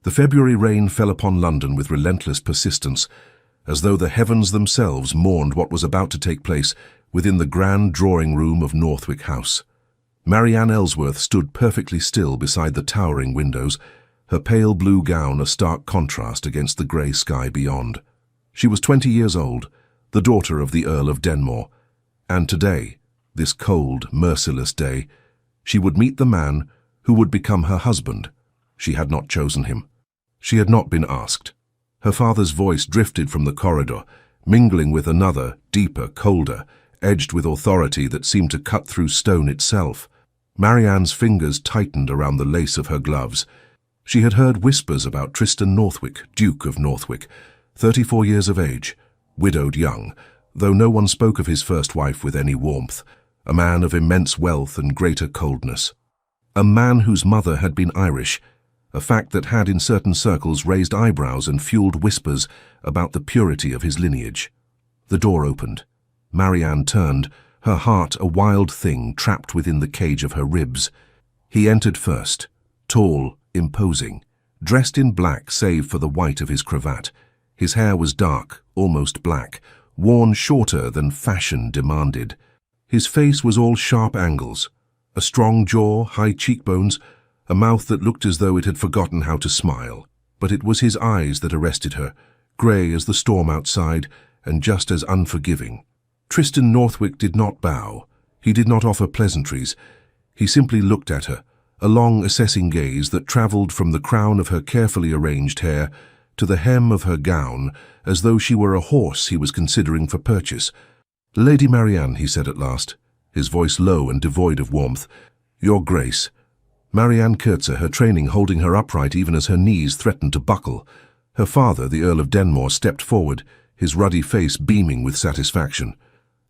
The February rain fell upon London with relentless persistence, as though the heavens themselves mourned what was about to take place within the grand drawing-room of Northwick House. Marianne Ellsworth stood perfectly still beside the towering windows, her pale blue gown a stark contrast against the grey sky beyond. She was 20 years old, the daughter of the Earl of Denmore, and today, this cold, merciless day, she would meet the man who would become her husband. She had not chosen him. She had not been asked. Her father's voice drifted from the corridor, mingling with another, deeper, colder, edged with authority that seemed to cut through stone itself. Marianne's fingers tightened around the lace of her gloves. She had heard whispers about Tristan Northwick, Duke of Northwick, 34 years of age, widowed young, though no one spoke of his first wife with any warmth, a man of immense wealth and greater coldness. A man whose mother had been Irish, a fact that had in certain circles raised eyebrows and fueled whispers about the purity of his lineage. The door opened. Marianne turned, her heart a wild thing trapped within the cage of her ribs. He entered first, tall, imposing, dressed in black save for the white of his cravat. His hair was dark, almost black, worn shorter than fashion demanded. His face was all sharp angles, a strong jaw, high cheekbones, a mouth that looked as though it had forgotten how to smile. But it was his eyes that arrested her, grey as the storm outside and just as unforgiving. Tristan Northwick did not bow. He did not offer pleasantries. He simply looked at her, a long assessing gaze that travelled from the crown of her carefully arranged hair to the hem of her gown, as though she were a horse he was considering for purchase. "Lady Marianne," he said at last, his voice low and devoid of warmth, "Your Grace." Marianne Contr, her training holding her upright even as her knees threatened to buckle. Her father, the Earl of Denmore, stepped forward, his ruddy face beaming with satisfaction.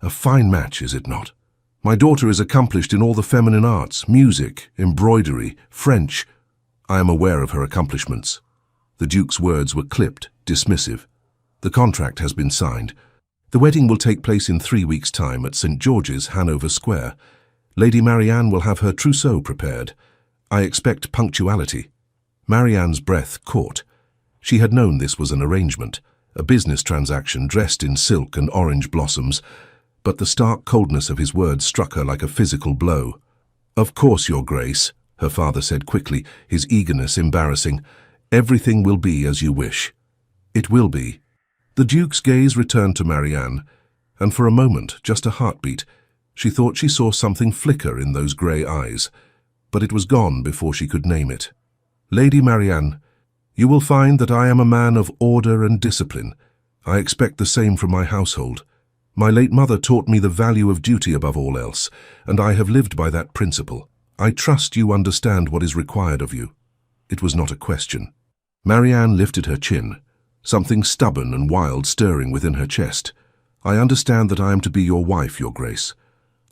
"A fine match, is it not? My daughter is accomplished in all the feminine arts, music, embroidery, French. I am aware of her accomplishments." The Duke's words were clipped, dismissive. "The contract has been signed. The wedding will take place in 3 weeks' time at St. George's, Hanover Square. Lady Marianne will have her trousseau prepared. I expect punctuality." Marianne's breath caught. She had known this was an arrangement, a business transaction dressed in silk and orange blossoms, but the stark coldness of his words struck her like a physical blow. "Of course, Your Grace," her father said quickly, his eagerness embarrassing. "Everything will be as you wish." "It will be." The Duke's gaze returned to Marianne, and for a moment, just a heartbeat, she thought she saw something flicker in those grey eyes, but it was gone before she could name it. "Lady Marianne, you will find that I am a man of order and discipline. I expect the same from my household. My late mother taught me the value of duty above all else, and I have lived by that principle. I trust you understand what is required of you." It was not a question. Marianne lifted her chin, something stubborn and wild stirring within her chest. "I understand that I am to be your wife, Your Grace.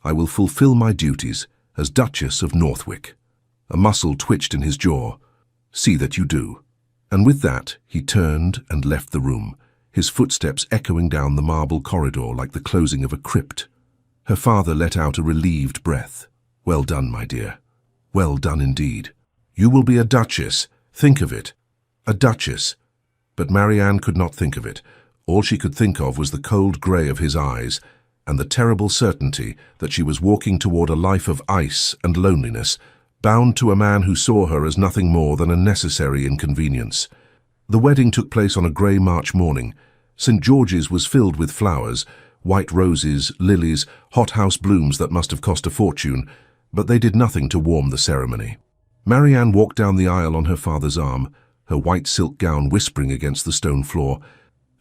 I will fulfill my duties as Duchess of Northwick." A muscle twitched in his jaw. "See that you do." And with that, he turned and left the room, his footsteps echoing down the marble corridor like the closing of a crypt. Her father let out a relieved breath. "Well done, my dear. Well done indeed. You will be a duchess. Think of it. A duchess." But Marianne could not think of it. All she could think of was the cold grey of his eyes and the terrible certainty that she was walking toward a life of ice and loneliness, bound to a man who saw her as nothing more than a necessary inconvenience. The wedding took place on a grey March morning. St. George's was filled with flowers, white roses, lilies, hothouse blooms that must have cost a fortune, but they did nothing to warm the ceremony. Marianne walked down the aisle on her father's arm, her white silk gown whispering against the stone floor,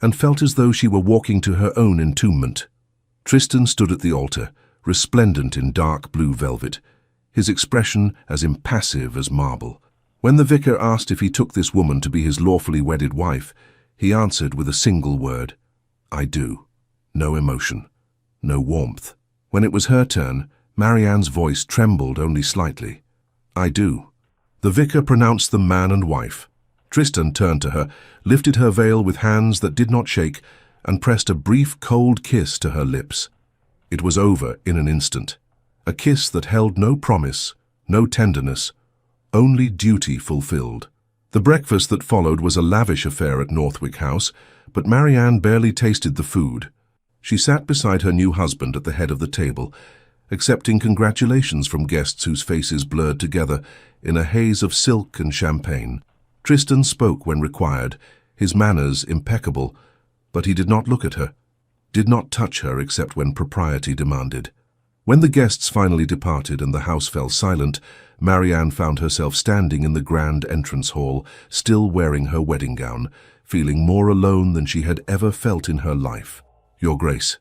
and felt as though she were walking to her own entombment. Tristan stood at the altar, resplendent in dark blue velvet, his expression as impassive as marble. When the vicar asked if he took this woman to be his lawfully wedded wife, he answered with a single word, "I do." No emotion, no warmth. When it was her turn, Marianne's voice trembled only slightly. "I do." The vicar pronounced them man and wife. Tristan turned to her, lifted her veil with hands that did not shake, and pressed a brief, cold kiss to her lips. It was over in an instant. A kiss that held no promise, no tenderness, only duty fulfilled. The breakfast that followed was a lavish affair at Northwick House, but Marianne barely tasted the food. She sat beside her new husband at the head of the table, accepting congratulations from guests whose faces blurred together in a haze of silk and champagne. Tristan spoke when required, his manners impeccable, but he did not look at her, did not touch her except when propriety demanded. When the guests finally departed and the house fell silent, Marianne found herself standing in the grand entrance hall, still wearing her wedding gown, feeling more alone than she had ever felt in her life. "Your Grace."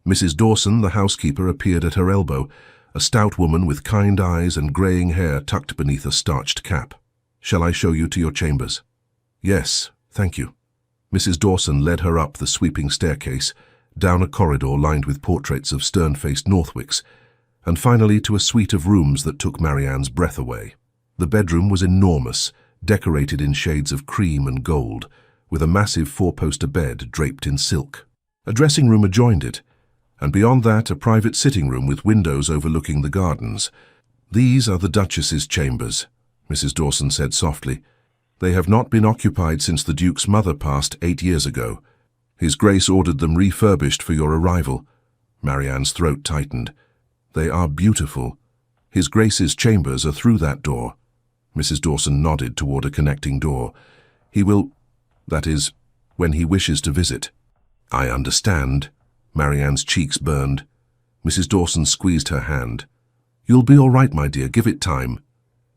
Mrs. Dawson, the housekeeper, appeared at her elbow, a stout woman with kind eyes and greying hair tucked beneath a starched cap. "Shall I show you to your chambers?" "Yes, thank you." Mrs. Dawson led her up the sweeping staircase, down a corridor lined with portraits of stern-faced Northwicks, and finally to a suite of rooms that took Marianne's breath away. The bedroom was enormous, decorated in shades of cream and gold, with a massive four-poster bed draped in silk. A dressing room adjoined it, and beyond that a private sitting room with windows overlooking the gardens. "These are the Duchess's chambers," Mrs. Dawson said softly. "They have not been occupied since the Duke's mother passed 8 years ago. His Grace ordered them refurbished for your arrival." Marianne's throat tightened. "They are beautiful. His Grace's chambers are through that door." Mrs. Dawson nodded toward a connecting door. "He will, that is, when he wishes to visit." "I understand." Marianne's cheeks burned. Mrs. Dawson squeezed her hand. "You'll be all right, my dear, give it time."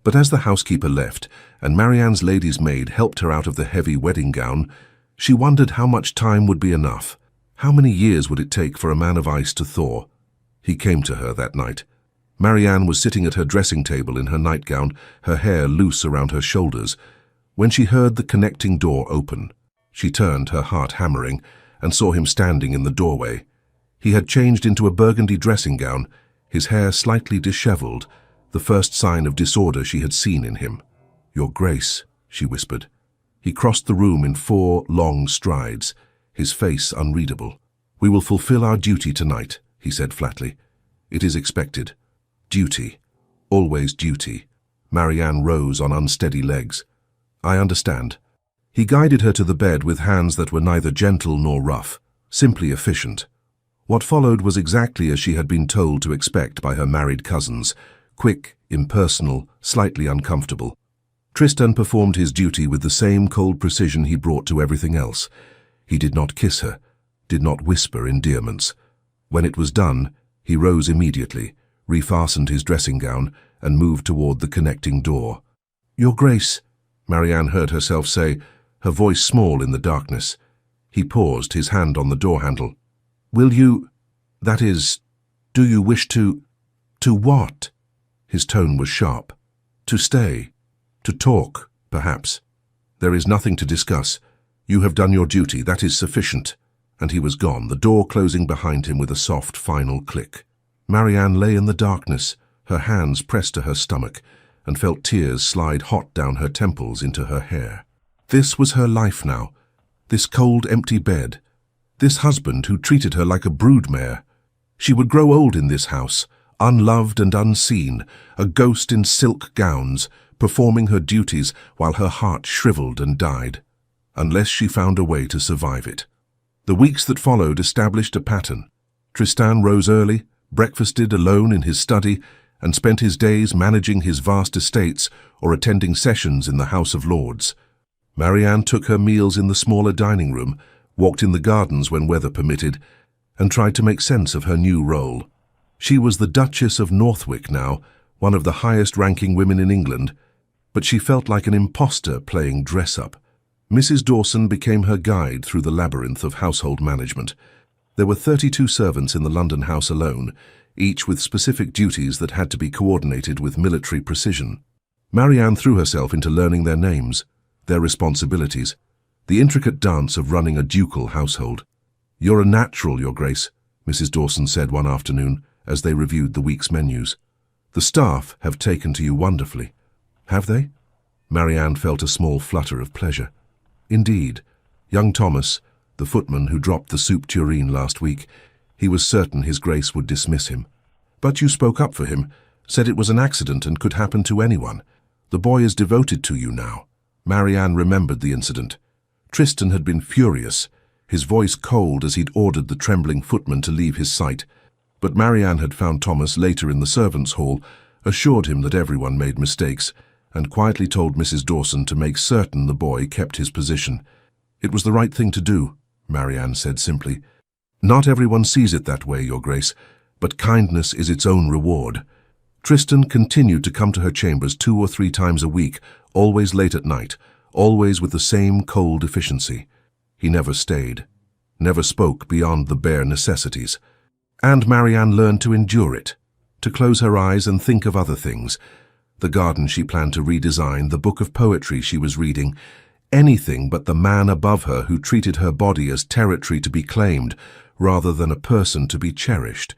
But as the housekeeper left, and Marianne's lady's maid helped her out of the heavy wedding gown, she wondered how much time would be enough. How many years would it take for a man of ice to thaw? He came to her that night. Marianne was sitting at her dressing table in her nightgown, her hair loose around her shoulders, when she heard the connecting door open. She turned, her heart hammering, and saw him standing in the doorway. He had changed into a burgundy dressing gown, his hair slightly disheveled, the first sign of disorder she had seen in him. "Your Grace," she whispered. He crossed the room in 4 long strides, his face unreadable. "We will fulfill our duty tonight," he said flatly. "It is expected. Duty. Always duty." Marianne rose on unsteady legs. "I understand." He guided her to the bed with hands that were neither gentle nor rough, simply efficient. What followed was exactly as she had been told to expect by her married cousins, quick, impersonal, slightly uncomfortable. Tristan performed his duty with the same cold precision he brought to everything else. He did not kiss her, did not whisper endearments. When it was done, he rose immediately, refastened his dressing gown, and moved toward the connecting door. "Your Grace," Marianne heard herself say, her voice small in the darkness. He paused, his hand on the door handle. "Will you, that is, do you wish to what?" His tone was sharp. "To stay. To talk, perhaps. There is nothing to discuss. You have done your duty, that is sufficient." And he was gone, the door closing behind him with a soft, final click. Marianne lay in the darkness, her hands pressed to her stomach, and felt tears slide hot down her temples into her hair. This was her life now, this cold, empty bed, this husband who treated her like a broodmare. She would grow old in this house, unloved and unseen, a ghost in silk gowns, performing her duties while her heart shriveled and died, unless she found a way to survive it. The weeks that followed established a pattern. Tristan rose early, breakfasted alone in his study, and spent his days managing his vast estates or attending sessions in the House of Lords. Marianne took her meals in the smaller dining room, walked in the gardens when weather permitted, and tried to make sense of her new role. She was the Duchess of Northwick now, one of the highest-ranking women in England, but she felt like an imposter playing dress-up. Mrs. Dawson became her guide through the labyrinth of household management. There were 32 servants in the London house alone, each with specific duties that had to be coordinated with military precision. Marianne threw herself into learning their names, their responsibilities, the intricate dance of running a ducal household. "You're a natural, Your Grace," Mrs. Dawson said one afternoon as they reviewed the week's menus. "The staff have taken to you wonderfully." "Have they?" Marianne felt a small flutter of pleasure. Indeed, young Thomas, the footman who dropped the soup tureen last week, he was certain His Grace would dismiss him. "But you spoke up for him, said it was an accident and could happen to anyone. The boy is devoted to you now." Marianne remembered the incident. Tristan had been furious, his voice cold as he'd ordered the trembling footman to leave his sight. But Marianne had found Thomas later in the servants' hall, assured him that everyone made mistakes, and quietly told Mrs. Dawson to make certain the boy kept his position. "It was the right thing to do," Marianne said simply. "Not everyone sees it that way, Your Grace, but kindness is its own reward." Tristan continued to come to her chambers 2 or 3 times a week, always late at night, always with the same cold efficiency. He never stayed, never spoke beyond the bare necessities. And Marianne learned to endure it, to close her eyes and think of other things. The garden she planned to redesign, the book of poetry she was reading, anything but the man above her who treated her body as territory to be claimed rather than a person to be cherished.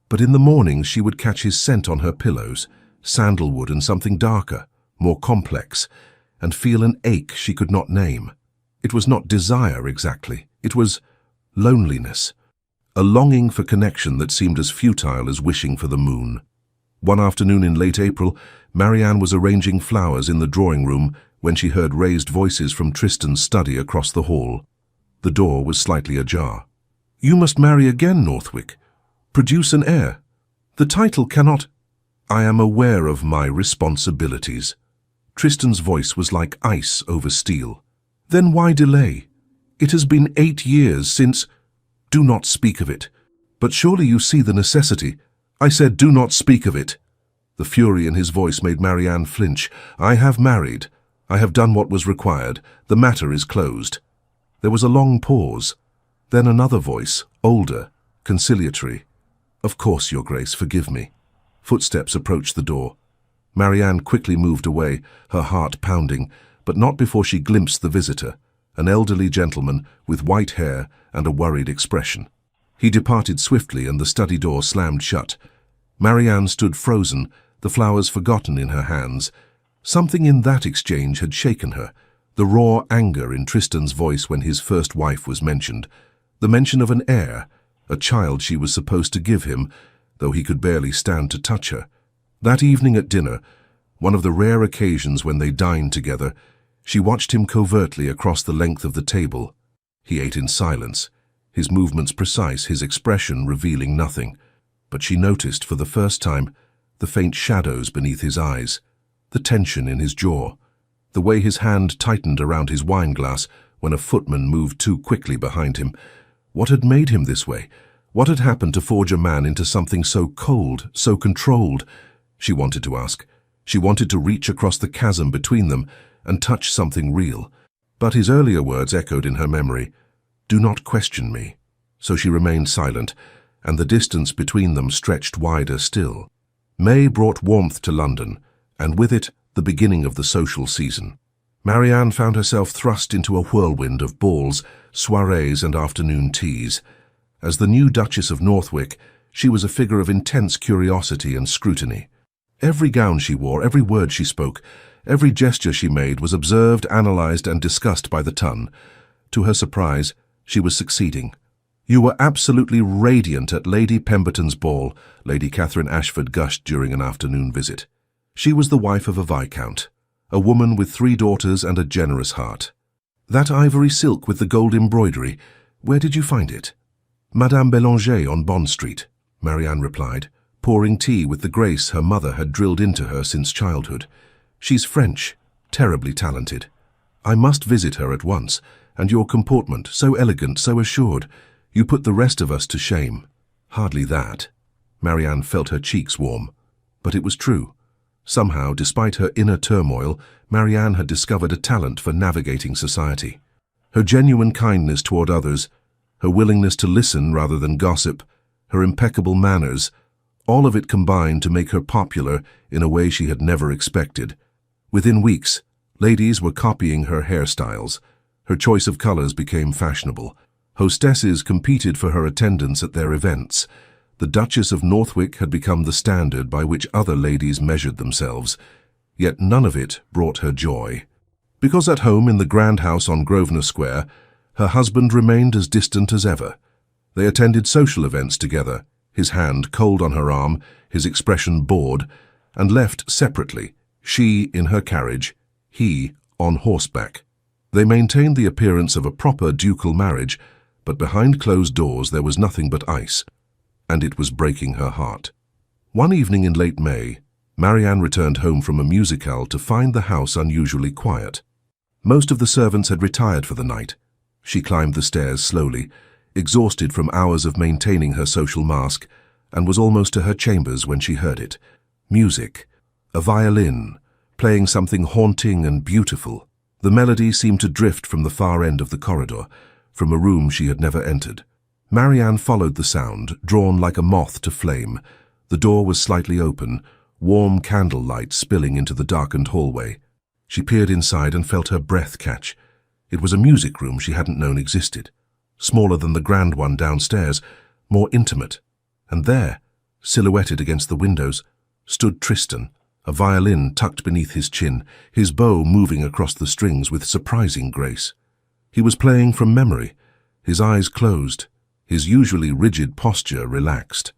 But in the mornings she would catch his scent on her pillows, sandalwood and something darker, more complex, and feel an ache she could not name. It was not desire exactly, it was loneliness. A longing for connection that seemed as futile as wishing for the moon. One afternoon in late April, Marianne was arranging flowers in the drawing room when she heard raised voices from Tristan's study across the hall. The door was slightly ajar. "You must marry again, Northwick. Produce an heir. The title cannot—" "I am aware of my responsibilities." Tristan's voice was like ice over steel. "Then why delay? It has been 8 years since—" "Do not speak of it. But surely you see the necessity." "I said do not speak of it." The fury in his voice made Marianne flinch. "I have married. I have done what was required. The matter is closed." There was a long pause. Then another voice, older, conciliatory. "Of course, Your Grace, forgive me." Footsteps approached the door. Marianne quickly moved away, her heart pounding, but not before she glimpsed the visitor, an elderly gentleman with white hair and a worried expression. He departed swiftly and the study door slammed shut. Marianne stood frozen, the flowers forgotten in her hands. Something in that exchange had shaken her, the raw anger in Tristan's voice when his first wife was mentioned, the mention of an heir, a child she was supposed to give him, though he could barely stand to touch her. That evening at dinner, one of the rare occasions when they dined together, she watched him covertly across the length of the table. He ate in silence, his movements precise, his expression revealing nothing. But she noticed for the first time the faint shadows beneath his eyes, the tension in his jaw, the way his hand tightened around his wineglass when a footman moved too quickly behind him. What had made him this way? What had happened to forge a man into something so cold, so controlled? She wanted to ask. She wanted to reach across the chasm between them and touch something real. But his earlier words echoed in her memory. "Do not question me." So she remained silent, and the distance between them stretched wider still. May brought warmth to London, and with it the beginning of the social season. Marianne found herself thrust into a whirlwind of balls, soirees and afternoon teas. As the new Duchess of Northwick, she was a figure of intense curiosity and scrutiny. Every gown she wore, every word she spoke, every gesture she made was observed, analysed and discussed by the ton. To her surprise, she was succeeding. "You were absolutely radiant at Lady Pemberton's ball," Lady Catherine Ashford gushed during an afternoon visit. She was the wife of a viscount, a woman with 3 daughters and a generous heart. "That ivory silk with the gold embroidery, where did you find it?" "Madame Bélanger on Bond Street," Marianne replied, pouring tea with the grace her mother had drilled into her since childhood. "She's French, terribly talented. I must visit her at once, and your comportment, so elegant, so assured. You put the rest of us to shame." Hardly that. Marianne felt her cheeks warm. But it was true. Somehow, despite her inner turmoil, Marianne had discovered a talent for navigating society. Her genuine kindness toward others, her willingness to listen rather than gossip, her impeccable manners, all of it combined to make her popular in a way she had never expected. Within weeks, ladies were copying her hairstyles. Her choice of colors became fashionable. Hostesses competed for her attendance at their events. The Duchess of Northwick had become the standard by which other ladies measured themselves. Yet none of it brought her joy. Because at home in the grand house on Grosvenor Square, her husband remained as distant as ever. They attended social events together, his hand cold on her arm, his expression bored, and left separately, she in her carriage, he on horseback. They maintained the appearance of a proper ducal marriage, but behind closed doors there was nothing but ice, and it was breaking her heart. One evening in late May, Marianne returned home from a musicale to find the house unusually quiet. Most of the servants had retired for the night. She climbed the stairs slowly, exhausted from hours of maintaining her social mask, and was almost to her chambers when she heard it. Music. A violin, playing something haunting and beautiful. The melody seemed to drift from the far end of the corridor, from a room she had never entered. Marianne followed the sound, drawn like a moth to flame. The door was slightly open, warm candlelight spilling into the darkened hallway. She peered inside and felt her breath catch. It was a music room she hadn't known existed. Smaller than the grand one downstairs, more intimate. And there, silhouetted against the windows, stood Tristan, a violin tucked beneath his chin, his bow moving across the strings with surprising grace. He was playing from memory, his eyes closed, his usually rigid posture relaxed.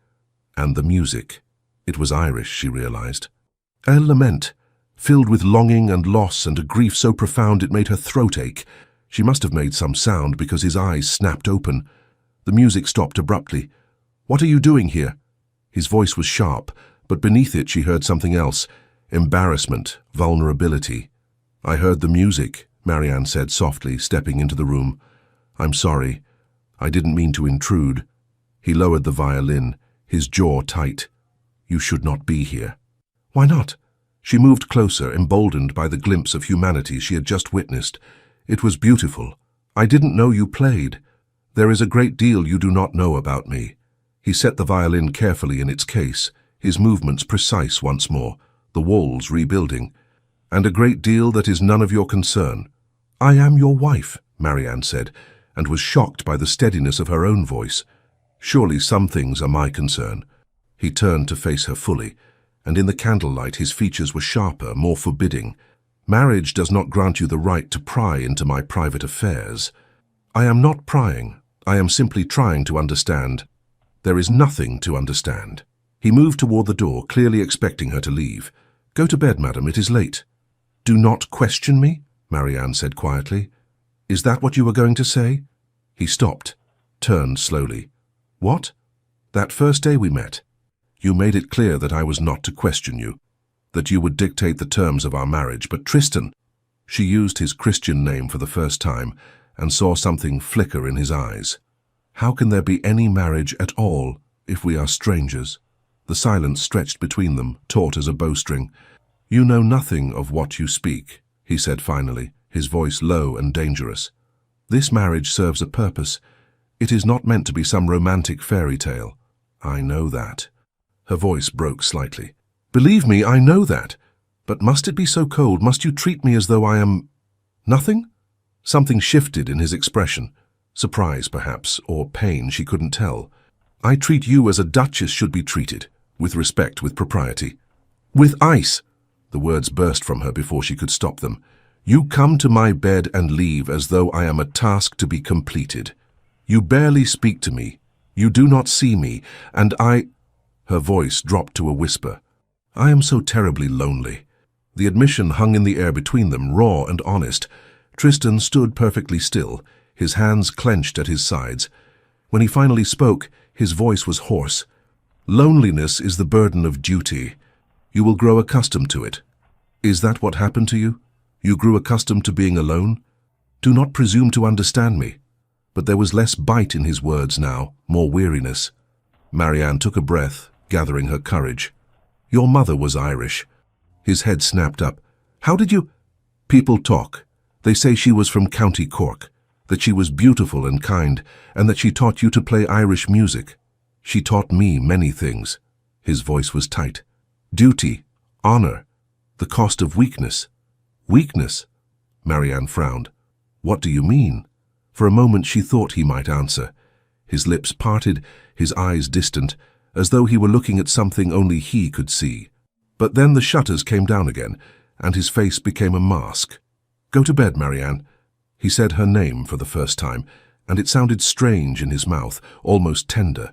And the music. It was Irish, she realized. A lament, filled with longing and loss and a grief so profound it made her throat ache. She must have made some sound because his eyes snapped open. The music stopped abruptly. "What are you doing here?" His voice was sharp, but beneath it she heard something else. Embarrassment, vulnerability. "I heard the music," Marianne said softly, stepping into the room. "I'm sorry. I didn't mean to intrude." He lowered the violin, his jaw tight. "You should not be here." "Why not?" She moved closer, emboldened by the glimpse of humanity she had just witnessed. "It was beautiful. I didn't know you played. There is a great deal you do not know about me." He set the violin carefully in its case, his movements precise once more, the walls rebuilding. "And a great deal that is none of your concern." "I am your wife," Marianne said, and was shocked by the steadiness of her own voice. "Surely some things are my concern." He turned to face her fully, and in the candlelight his features were sharper, more forbidding. "Marriage does not grant you the right to pry into my private affairs." "I am not prying. I am simply trying to understand." "There is nothing to understand." He moved toward the door, clearly expecting her to leave. "Go to bed, madam, it is late." "Do not question me," Marianne said quietly. "Is that what you were going to say?" He stopped, turned slowly. "What?" "That first day we met. You made it clear that I was not to question you, that you would dictate the terms of our marriage, but Tristan—" She used his Christian name for the first time and saw something flicker in his eyes. "How can there be any marriage at all if we are strangers?" The silence stretched between them, taut as a bowstring. "You know nothing of what you speak," he said finally, his voice low and dangerous. "This marriage serves a purpose. It is not meant to be some romantic fairy tale." "I know that." Her voice broke slightly. "Believe me, I know that. But must it be so cold? Must you treat me as though I am nothing?" Something shifted in his expression. Surprise, perhaps, or pain, she couldn't tell. "I treat you as a duchess should be treated, with respect, with propriety." "With ice!" The words burst from her before she could stop them. "You come to my bed and leave as though I am a task to be completed. You barely speak to me. You do not see me, and I—" Her voice dropped to a whisper. "I am so terribly lonely." The admission hung in the air between them, raw and honest. Tristan stood perfectly still, his hands clenched at his sides. When he finally spoke, his voice was hoarse. "Loneliness is the burden of duty. You will grow accustomed to it." "Is that what happened to you? You grew accustomed to being alone? Do not presume to understand me." But there was less bite in his words now, more weariness. Marianne took a breath, gathering her courage. "Your mother was Irish." His head snapped up. "How did you—" "People talk. They say she was from County Cork, that she was beautiful and kind, and that she taught you to play Irish music. She taught me many things." His voice was tight. "Duty, honor, the cost of weakness." "Weakness?" Marianne frowned. "What do you mean?" For a moment she thought he might answer. His lips parted, his eyes distant, as though he were looking at something only he could see. But then the shutters came down again, and his face became a mask. "Go to bed, Marianne." He said her name for the first time, and it sounded strange in his mouth, almost tender.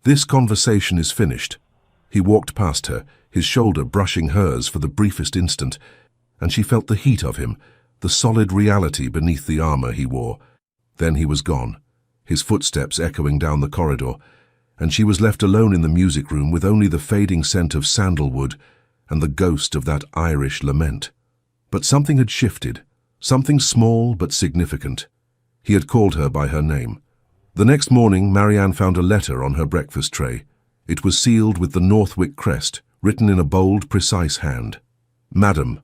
"This conversation is finished." He walked past her, his shoulder brushing hers for the briefest instant, and she felt the heat of him, the solid reality beneath the armor he wore. Then he was gone, his footsteps echoing down the corridor, and she was left alone in the music room with only the fading scent of sandalwood and the ghost of that Irish lament. But something had shifted, something small but significant. He had called her by her name. The next morning, Marianne found a letter on her breakfast tray. It was sealed with the Northwick crest, written in a bold, precise hand. Madam,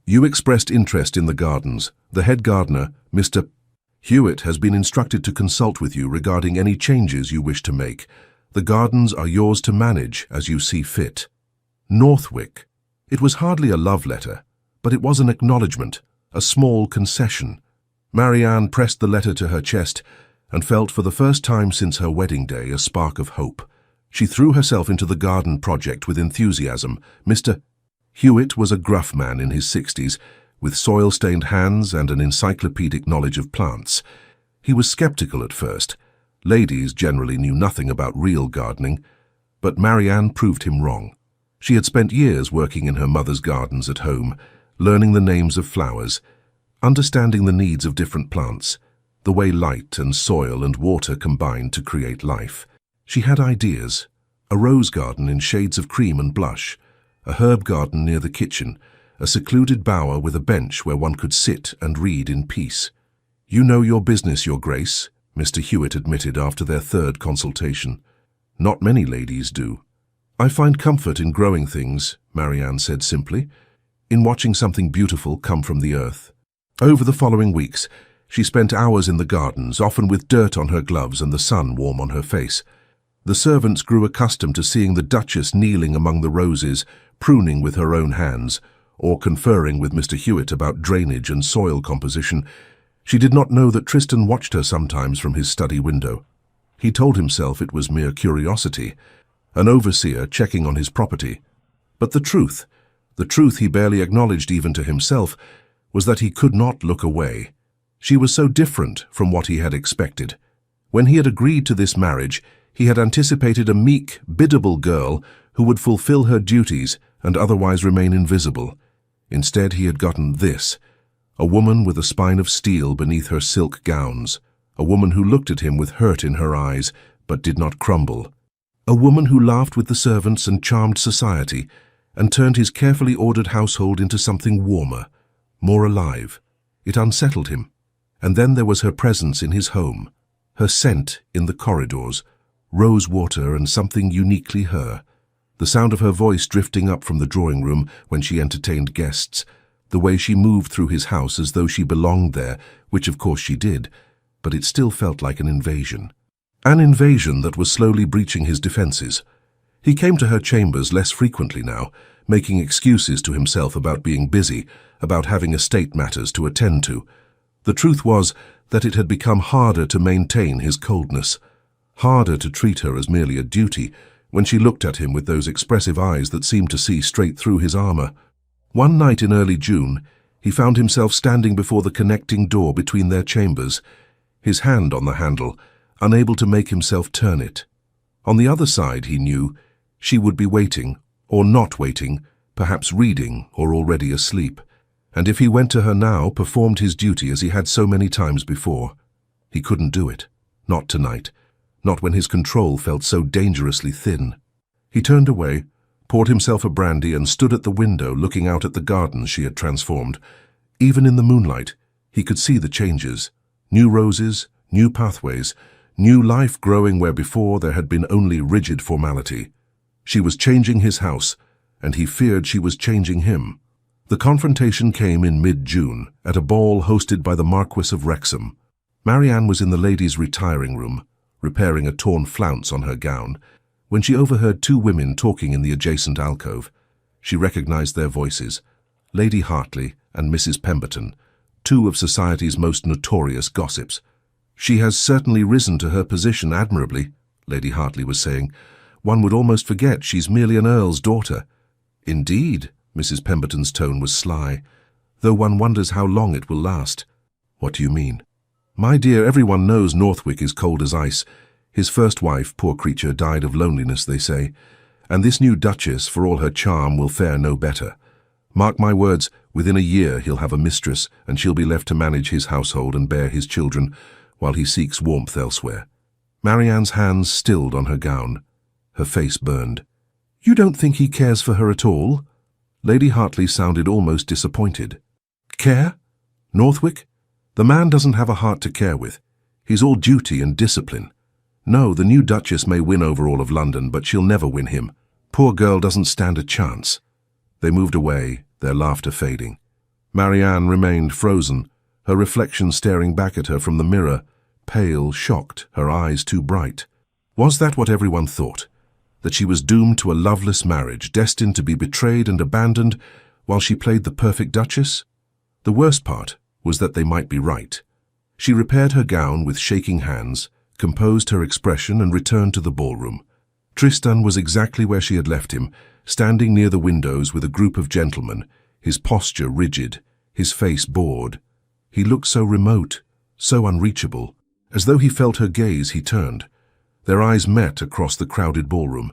you expressed interest in the gardens. The head gardener, Mr. Hewitt, has been instructed to consult with you regarding any changes you wish to make. The gardens are yours to manage as you see fit. Northwick. It was hardly a love letter, but it was an acknowledgement, a small concession. Marianne pressed the letter to her chest and felt for the first time since her wedding day a spark of hope. She threw herself into the garden project with enthusiasm. Mr. Hewitt was a gruff man in his 60s, with soil-stained hands and an encyclopedic knowledge of plants. He was skeptical at first. Ladies generally knew nothing about real gardening, but Marianne proved him wrong. She had spent years working in her mother's gardens at home, learning the names of flowers, understanding the needs of different plants, the way light and soil and water combined to create life. She had ideas: a rose garden in shades of cream and blush, a herb garden near the kitchen, a secluded bower with a bench where one could sit and read in peace. "You know your business, Your Grace," Mr. Hewitt admitted after their third consultation. "Not many ladies do." "I find comfort in growing things," Marianne said simply, "in watching something beautiful come from the earth." Over the following weeks, she spent hours in the gardens, often with dirt on her gloves and the sun warm on her face. The servants grew accustomed to seeing the Duchess kneeling among the roses, pruning with her own hands, or conferring with Mr. Hewitt about drainage and soil composition. She did not know that Tristan watched her sometimes from his study window. He told himself it was mere curiosity, an overseer checking on his property. But the truth he barely acknowledged even to himself, was that he could not look away. She was so different from what he had expected. When he had agreed to this marriage, he had anticipated a meek, biddable girl who would fulfill her duties and otherwise remain invisible. Instead, he had gotten this: a woman with a spine of steel beneath her silk gowns, a woman who looked at him with hurt in her eyes but did not crumble, a woman who laughed with the servants and charmed society and turned his carefully ordered household into something warmer, more alive. It unsettled him. And then there was her presence in his home, her scent in the corridors, rose water and something uniquely her, the sound of her voice drifting up from the drawing room when she entertained guests, the way she moved through his house as though she belonged there, which of course she did, but it still felt like an invasion. An invasion that was slowly breaching his defenses. He came to her chambers less frequently now, making excuses to himself about being busy, about having estate matters to attend to. The truth was that it had become harder to maintain his coldness, harder to treat her as merely a duty when she looked at him with those expressive eyes that seemed to see straight through his armor. One night in early June, he found himself standing before the connecting door between their chambers, his hand on the handle, unable to make himself turn it. On the other side, he knew, she would be waiting, or not waiting, perhaps reading or already asleep. And if he went to her now, performed his duty as he had so many times before, he couldn't do it. Not tonight. Not when his control felt so dangerously thin. He turned away, poured himself a brandy and stood at the window looking out at the gardens she had transformed. Even in the moonlight, he could see the changes. New roses, new pathways, new life growing where before there had been only rigid formality. She was changing his house, and he feared she was changing him. The confrontation came in mid-June, at a ball hosted by the Marquis of Wrexham. Marianne was in the ladies' retiring room, repairing a torn flounce on her gown, when she overheard two women talking in the adjacent alcove. She recognized their voices, Lady Hartley and Mrs. Pemberton, two of society's most notorious gossips. "She has certainly risen to her position admirably," Lady Hartley was saying. "One would almost forget she's merely an earl's daughter." "Indeed," Mrs. Pemberton's tone was sly, "though one wonders how long it will last." "What do you mean?" "My dear, everyone knows Northwick is cold as ice. His first wife, poor creature, died of loneliness, they say, and this new Duchess, for all her charm, will fare no better. Mark my words, within a year he'll have a mistress, and she'll be left to manage his household and bear his children, while he seeks warmth elsewhere. Marianne's hands stilled on her gown. Her face burned. You don't think he cares for her at all? Lady Hartley sounded almost disappointed. Care? Northwick? The man doesn't have a heart to care with. He's all duty and discipline. No, the new Duchess may win over all of London, but she'll never win him. Poor girl doesn't stand a chance. They moved away, their laughter fading. Marianne remained frozen, her reflection staring back at her from the mirror, pale, shocked, her eyes too bright. Was that what everyone thought? That she was doomed to a loveless marriage, destined to be betrayed and abandoned, while she played the perfect Duchess? The worst part was that they might be right. She repaired her gown with shaking hands, composed her expression and returned to the ballroom. Tristan was exactly where she had left him, standing near the windows with a group of gentlemen, his posture rigid, his face bored. He looked so remote, so unreachable. As though he felt her gaze, he turned. Their eyes met across the crowded ballroom,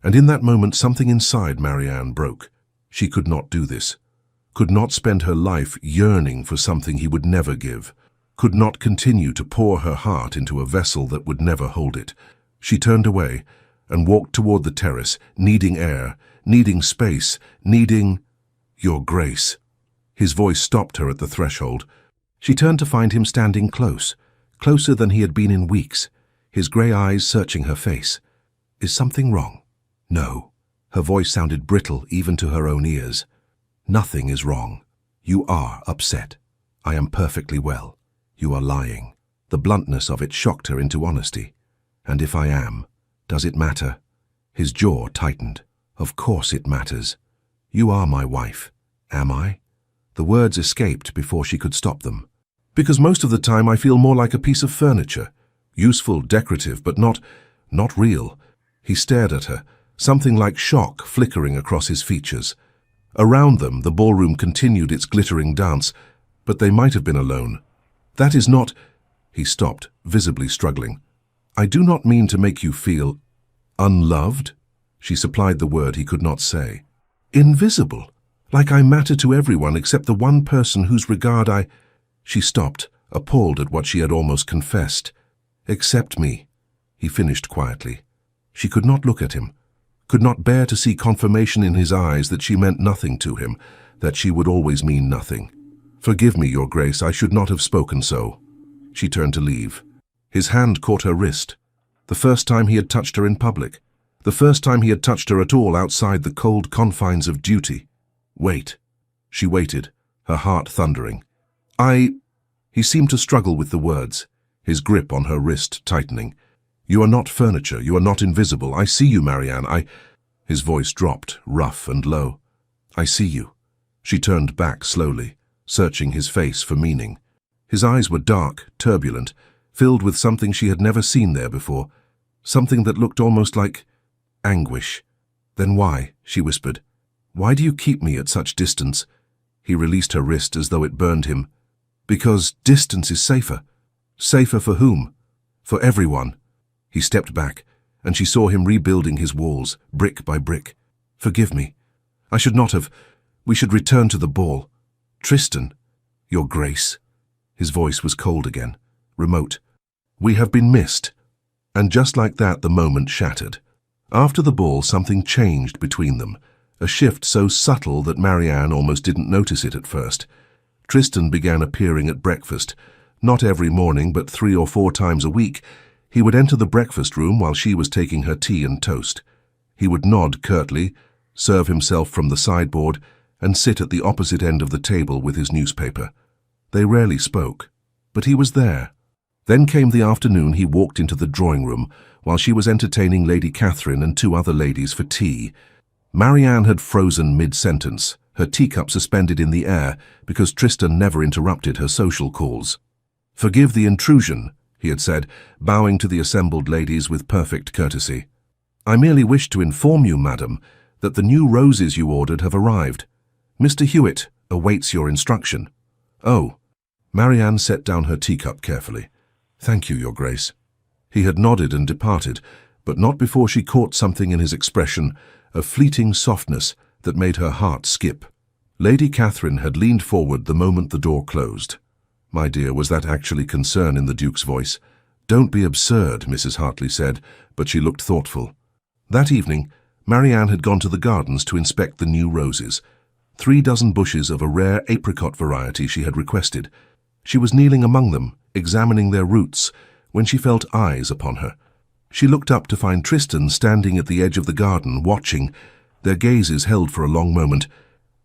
and in that moment something inside Marianne broke. She could not do this, could not spend her life yearning for something he would never give, could not continue to pour her heart into a vessel that would never hold it. She turned away and walked toward the terrace, needing air, needing space, needing your grace. His voice stopped her at the threshold. She turned to find him standing close, closer than he had been in weeks, his grey eyes searching her face. Is something wrong? No. Her voice sounded brittle even to her own ears. Nothing is wrong. You are upset. I am perfectly well. You are lying. The bluntness of it shocked her into honesty. And if I am, does it matter? His jaw tightened. Of course it matters. You are my wife. Am I? The words escaped before she could stop them. Because most of the time I feel more like a piece of furniture. Useful, decorative, but not real. He stared at her, something like shock flickering across his features. Around them, the ballroom continued its glittering dance, but they might have been alone. That is not... He stopped, visibly struggling. I do not mean to make you feel unloved. She supplied the word he could not say. Invisible, like I matter to everyone except the one person whose regard I... She stopped, appalled at what she had almost confessed. Accept me, he finished quietly. She could not look at him, could not bear to see confirmation in his eyes that she meant nothing to him, that she would always mean nothing. Forgive me, Your Grace, I should not have spoken so. She turned to leave. His hand caught her wrist. The first time he had touched her in public. The first time he had touched her at all outside the cold confines of duty. Wait. She waited, her heart thundering. He seemed to struggle with the words, his grip on her wrist tightening. You are not furniture, you are not invisible. I see you, Marianne, His voice dropped, rough and low. I see you. She turned back slowly, searching his face for meaning. His eyes were dark, turbulent, filled with something she had never seen there before, something that looked almost like anguish. Then why? She whispered. Why do you keep me at such distance? He released her wrist as though it burned him. Because distance is safer. Safer for whom? For everyone. He stepped back, and she saw him rebuilding his walls, brick by brick. Forgive me. I should not have. We should return to the ball. Tristan, Your Grace. His voice was cold again, remote. We have been missed. And just like that, the moment shattered. After the ball, something changed between them, a shift so subtle that Marianne almost didn't notice it at first. Tristan began appearing at breakfast. Not every morning, but 3 or 4 times a week. He would enter the breakfast room while she was taking her tea and toast. He would nod curtly, serve himself from the sideboard, and sit at the opposite end of the table with his newspaper. They rarely spoke, but he was there. Then came the afternoon he walked into the drawing-room while she was entertaining Lady Catherine and 2 other ladies for tea. Marianne had frozen mid-sentence, her teacup suspended in the air because Tristan never interrupted her social calls. Forgive the intrusion, he had said, bowing to the assembled ladies with perfect courtesy. I merely wish to inform you, madam, that the new roses you ordered have arrived. Mr. Hewitt awaits your instruction. Oh. Marianne set down her teacup carefully. Thank you, Your Grace. He had nodded and departed, but not before she caught something in his expression, a fleeting softness that made her heart skip. Lady Catherine had leaned forward the moment the door closed. "My dear, was that actually concern in the Duke's voice?" "Don't be absurd," Mrs. Hartley said, but she looked thoughtful. That evening, Marianne had gone to the gardens to inspect the new roses. 3 dozen bushes of a rare apricot variety she had requested. She was kneeling among them, examining their roots, when she felt eyes upon her. She looked up to find Tristan standing at the edge of the garden, watching. Their gazes held for a long moment.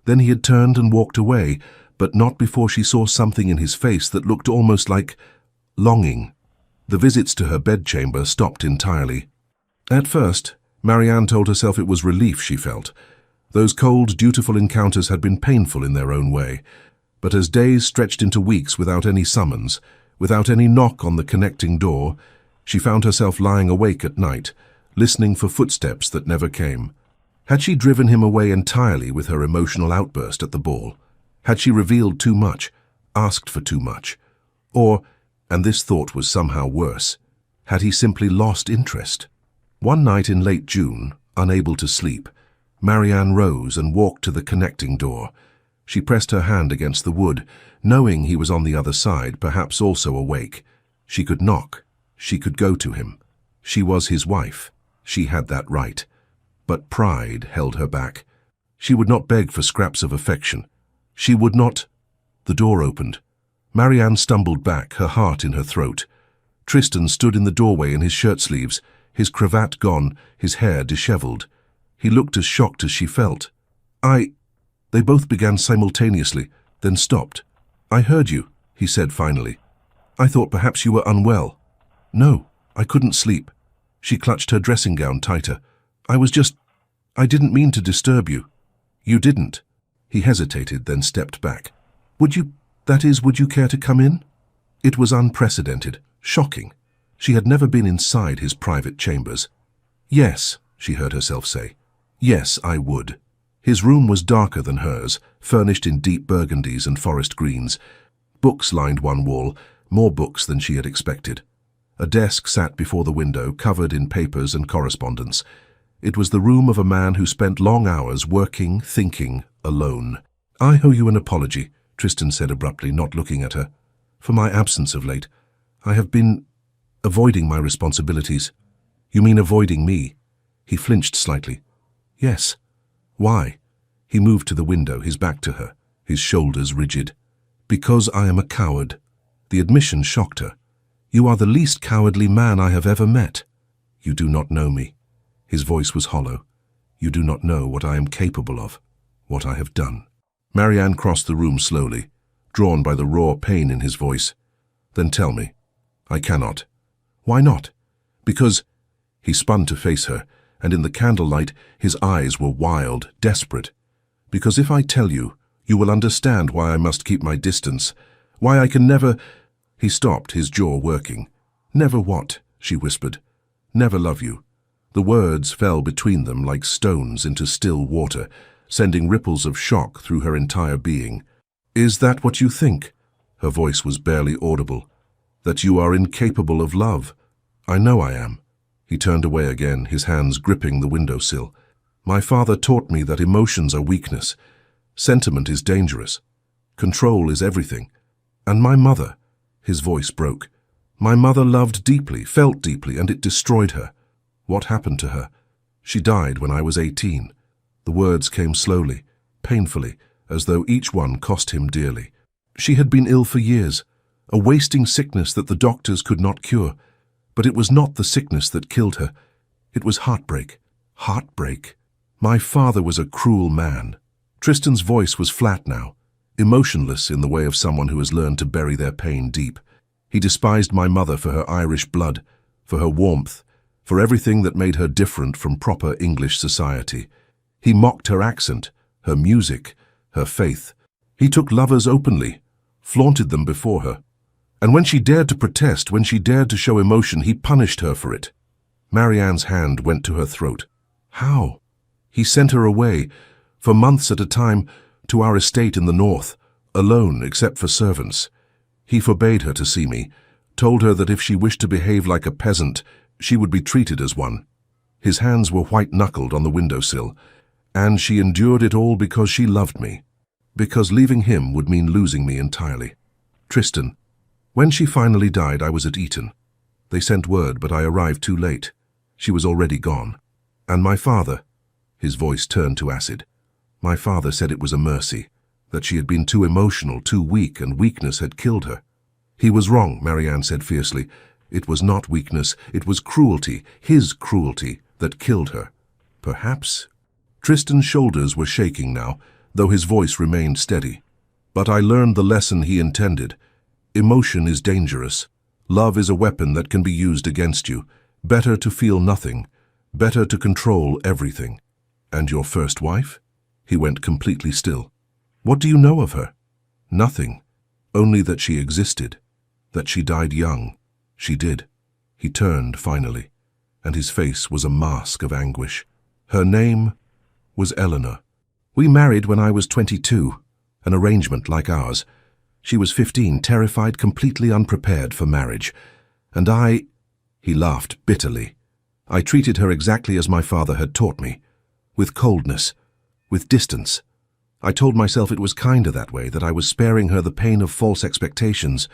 Then he had turned and walked away, but not before she saw something in his face that looked almost like longing. The visits to her bedchamber stopped entirely. At first, Marianne told herself it was relief she felt. Those cold, dutiful encounters had been painful in their own way. But as days stretched into weeks without any summons, without any knock on the connecting door, she found herself lying awake at night, listening for footsteps that never came. Had she driven him away entirely with her emotional outburst at the ball? Had she revealed too much, asked for too much? Or, and this thought was somehow worse, had he simply lost interest? One night in late June, unable to sleep, Marianne rose and walked to the connecting door. She pressed her hand against the wood, knowing he was on the other side, perhaps also awake. She could knock. She could go to him. She was his wife. She had that right. But pride held her back. She would not beg for scraps of affection. She would not... The door opened. Marianne stumbled back, her heart in her throat. Tristan stood in the doorway in his shirt-sleeves, his cravat gone, his hair disheveled. He looked as shocked as she felt. They both began simultaneously, then stopped. "I heard you," he said finally. "I thought perhaps you were unwell." "No, I couldn't sleep." She clutched her dressing gown tighter. I didn't mean to disturb you." "You didn't." He hesitated, then stepped back. Would you care to come in?" It was unprecedented, shocking. She had never been inside his private chambers. "Yes," she heard herself say. "Yes, I would." His room was darker than hers, furnished in deep burgundies and forest greens. Books lined one wall, more books than she had expected. A desk sat before the window, covered in papers and correspondence. It was the room of a man who spent long hours working, thinking, alone. "I owe you an apology," Tristan said abruptly, not looking at her. "For my absence of late. I have been avoiding my responsibilities." "You mean avoiding me?" He flinched slightly. "Yes." "Why?" He moved to the window, his back to her, his shoulders rigid. "Because I am a coward." The admission shocked her. "You are the least cowardly man I have ever met." "You do not know me." His voice was hollow. "You do not know what I am capable of, what I have done." Marianne crossed the room slowly, drawn by the raw pain in his voice. "Then tell me." "I cannot." "Why not?" "Because—" He spun to face her, and in the candlelight his eyes were wild, desperate. "Because if I tell you, you will understand why I must keep my distance, why I can never—" He stopped, his jaw working. "Never what?" she whispered. "Never love you." The words fell between them like stones into still water, sending ripples of shock through her entire being. "Is that what you think?" Her voice was barely audible. "That you are incapable of love?" "I know I am." He turned away again, his hands gripping the windowsill. "My father taught me that emotions are weakness. Sentiment is dangerous. Control is everything. And my mother," his voice broke. "My mother loved deeply, felt deeply, and it destroyed her. What happened to her? She died when I was 18. The words came slowly, painfully, as though each one cost him dearly. She had been ill for years, a wasting sickness that the doctors could not cure. But it was not the sickness that killed her. It was heartbreak. Heartbreak. My father was a cruel man." Tristan's voice was flat now, emotionless in the way of someone who has learned to bury their pain deep. "He despised my mother for her Irish blood, for her warmth, for everything that made her different from proper English society. He mocked her accent, her music, her faith. He took lovers openly, flaunted them before her. And when she dared to protest, when she dared to show emotion, he punished her for it." Marianne's hand went to her throat. "How?" "He sent her away, for months at a time, to our estate in the north, alone except for servants. He forbade her to see me, told her that if she wished to behave like a peasant, she would be treated as one. His hands were white-knuckled on the windowsill, and she endured it all because she loved me." because leaving him would mean losing me entirely. Tristan. When she finally died, I was at Eton. They sent word, but I arrived too late. She was already gone. And my father, his voice turned to acid. My father said it was a mercy, that she had been too emotional, too weak, and weakness had killed her. He was wrong, Marianne said fiercely. It was not weakness, it was cruelty, his cruelty, that killed her. Perhaps? Tristan's shoulders were shaking now, though his voice remained steady. But I learned the lesson he intended. Emotion is dangerous. Love is a weapon that can be used against you. Better to feel nothing. Better to control everything. And your first wife? He went completely still. What do you know of her? Nothing. Only that she existed. That she died young. She did. He turned finally, and his face was a mask of anguish. Her name was Eleanor. We married when I was 22, an arrangement like ours. She was 15, terrified, completely unprepared for marriage. And he laughed bitterly. I treated her exactly as my father had taught me, with coldness, with distance. I told myself it was kinder that way, that I was sparing her the pain of false expectations,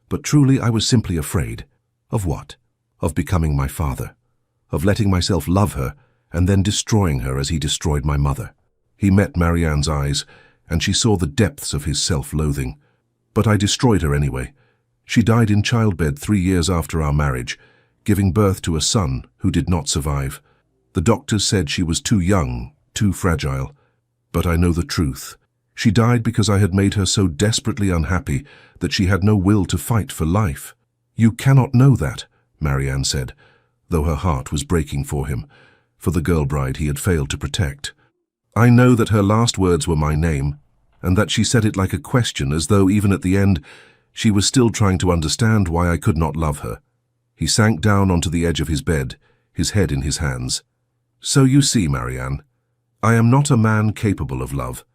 but truly I was simply afraid. Of what? Of becoming my father, of letting myself love her and then destroying her as he destroyed my mother. He met Marianne's eyes, and she saw the depths of his self-loathing. But I destroyed her anyway. She died in childbed 3 years after our marriage, giving birth to a son who did not survive. The doctors said she was too young, too fragile. But I know the truth. She died because I had made her so desperately unhappy that she had no will to fight for life. You cannot know that, Marianne said, though her heart was breaking for him, for the girl bride he had failed to protect. I know that her last words were my name, and that she said it like a question, as though even at the end she was still trying to understand why I could not love her. He sank down onto the edge of his bed, his head in his hands. So you see, Marianne, I am not a man capable of love.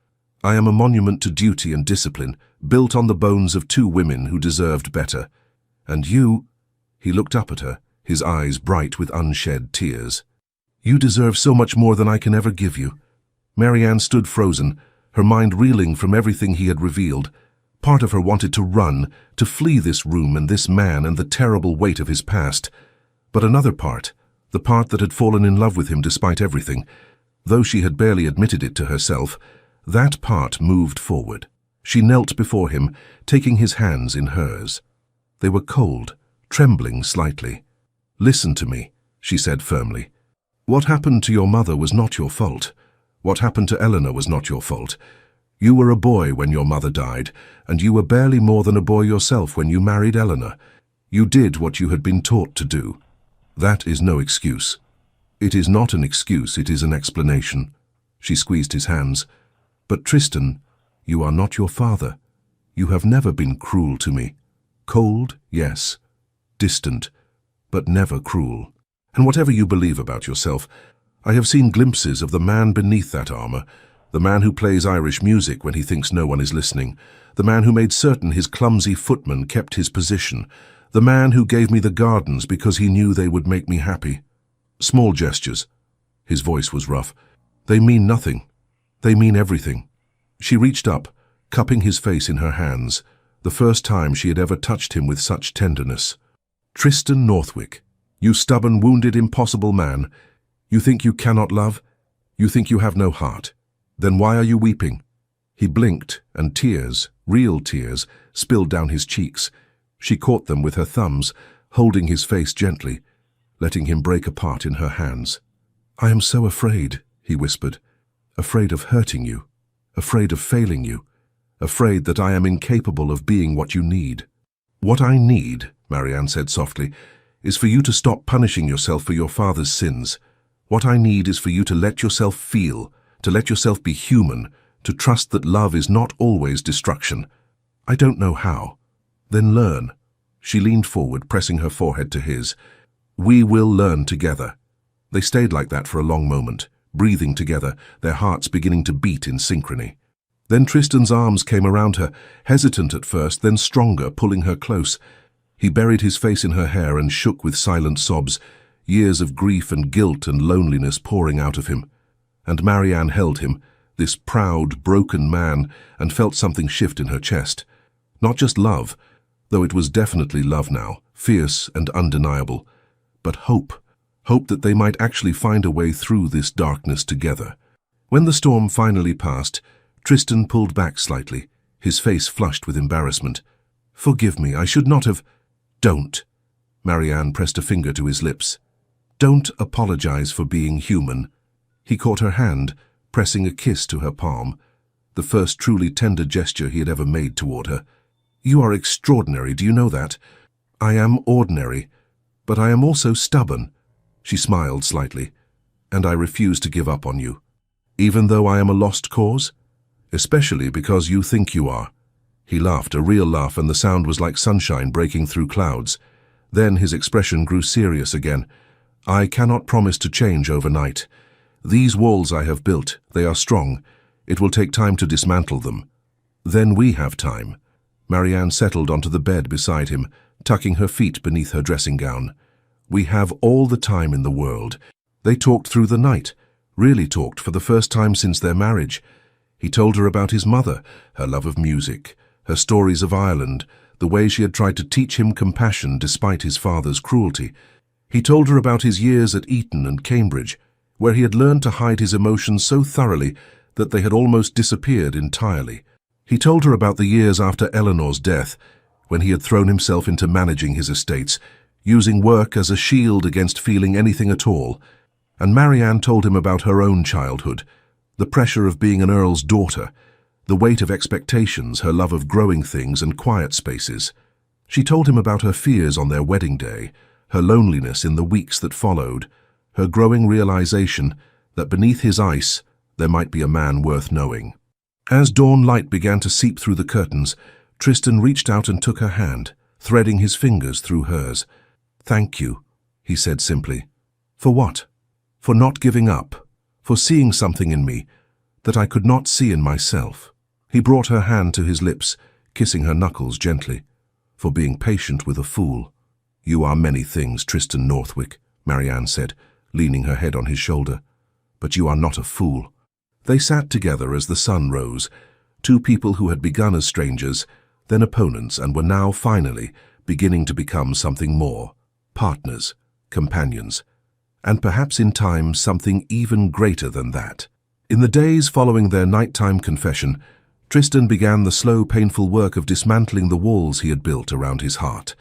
I am a monument to duty and discipline, built on the bones of 2 women who deserved better. And you, he looked up at her, his eyes bright with unshed tears. You deserve so much more than I can ever give you. Marianne stood frozen, her mind reeling from everything he had revealed. Part of her wanted to run, to flee this room and this man and the terrible weight of his past. But another part, the part that had fallen in love with him despite everything, though she had barely admitted it to herself, that part moved forward. She knelt before him, taking his hands in hers. They were cold, trembling slightly. Listen to me, she said firmly. What happened to your mother was not your fault. What happened to Eleanor was not your fault. You were a boy when your mother died, and you were barely more than a boy yourself when you married Eleanor. You did what you had been taught to do. That is no excuse. It is not an excuse, it is an explanation. She squeezed his hands. But Tristan, you are not your father. You have never been cruel to me. Cold, yes. Distant, but never cruel. And whatever you believe about yourself, I have seen glimpses of the man beneath that armor, the man who plays Irish music when he thinks no one is listening, the man who made certain his clumsy footman kept his position, the man who gave me the gardens because he knew they would make me happy. Small gestures. His voice was rough. They mean nothing. They mean everything. She reached up, cupping his face in her hands, the first time she had ever touched him with such tenderness. Tristan Northwick, you stubborn, wounded, impossible man. You think you cannot love? You think you have no heart? Then why are you weeping? He blinked, and tears, real tears, spilled down his cheeks. She caught them with her thumbs, holding his face gently, letting him break apart in her hands. I am so afraid, he whispered, afraid of hurting you, afraid of failing you, afraid that I am incapable of being what you need. What I need, Marianne said softly, is for you to stop punishing yourself for your father's sins. What I need is for you to let yourself feel, to let yourself be human, to trust that love is not always destruction. I don't know how. Then learn. She leaned forward, pressing her forehead to his. We will learn together. They stayed like that for a long moment, breathing together, their hearts beginning to beat in synchrony. Then Tristan's arms came around her, hesitant at first, then stronger, pulling her close. He buried his face in her hair and shook with silent sobs, years of grief and guilt and loneliness pouring out of him. And Marianne held him, this proud, broken man, and felt something shift in her chest. Not just love, though it was definitely love now, fierce and undeniable, but hope. Hope that they might actually find a way through this darkness together. When the storm finally passed, Tristan pulled back slightly, his face flushed with embarrassment. "Forgive me, I should not have—" "Don't." Marianne pressed a finger to his lips. "Don't apologize for being human." He caught her hand, pressing a kiss to her palm, the first truly tender gesture he had ever made toward her. "You are extraordinary, do you know that? I am ordinary, but I am also stubborn." She smiled slightly. "And I refuse to give up on you. Even though I am a lost cause? Especially because you think you are." He laughed, a real laugh, and the sound was like sunshine breaking through clouds. Then his expression grew serious again. "I cannot promise to change overnight. These walls I have built, they are strong. It will take time to dismantle them. Then we have time." Marianne settled onto the bed beside him, tucking her feet beneath her dressing gown. "We have all the time in the world." They talked through the night, really talked for the first time since their marriage. He told her about his mother, her love of music, her stories of Ireland, the way she had tried to teach him compassion despite his father's cruelty. He told her about his years at Eton and Cambridge, where he had learned to hide his emotions so thoroughly that they had almost disappeared entirely. He told her about the years after Eleanor's death, when he had thrown himself into managing his estates, using work as a shield against feeling anything at all. And Marianne told him about her own childhood, the pressure of being an earl's daughter, the weight of expectations, her love of growing things and quiet spaces. She told him about her fears on their wedding day, her loneliness in the weeks that followed, her growing realization that beneath his ice there might be a man worth knowing. As dawn light began to seep through the curtains, Tristan reached out and took her hand, threading his fingers through hers. "Thank you," he said simply. "For what?" "For not giving up, for seeing something in me that I could not see in myself." He brought her hand to his lips, kissing her knuckles gently. "For being patient with a fool." "You are many things, Tristan Northwick," Marianne said, leaning her head on his shoulder. "But you are not a fool." They sat together as the sun rose, two people who had begun as strangers, then opponents, and were now, finally, beginning to become something more. Partners, companions, and perhaps in time something even greater than that. In the days following their nighttime confession, Tristan began the slow, painful work of dismantling the walls he had built around his heart.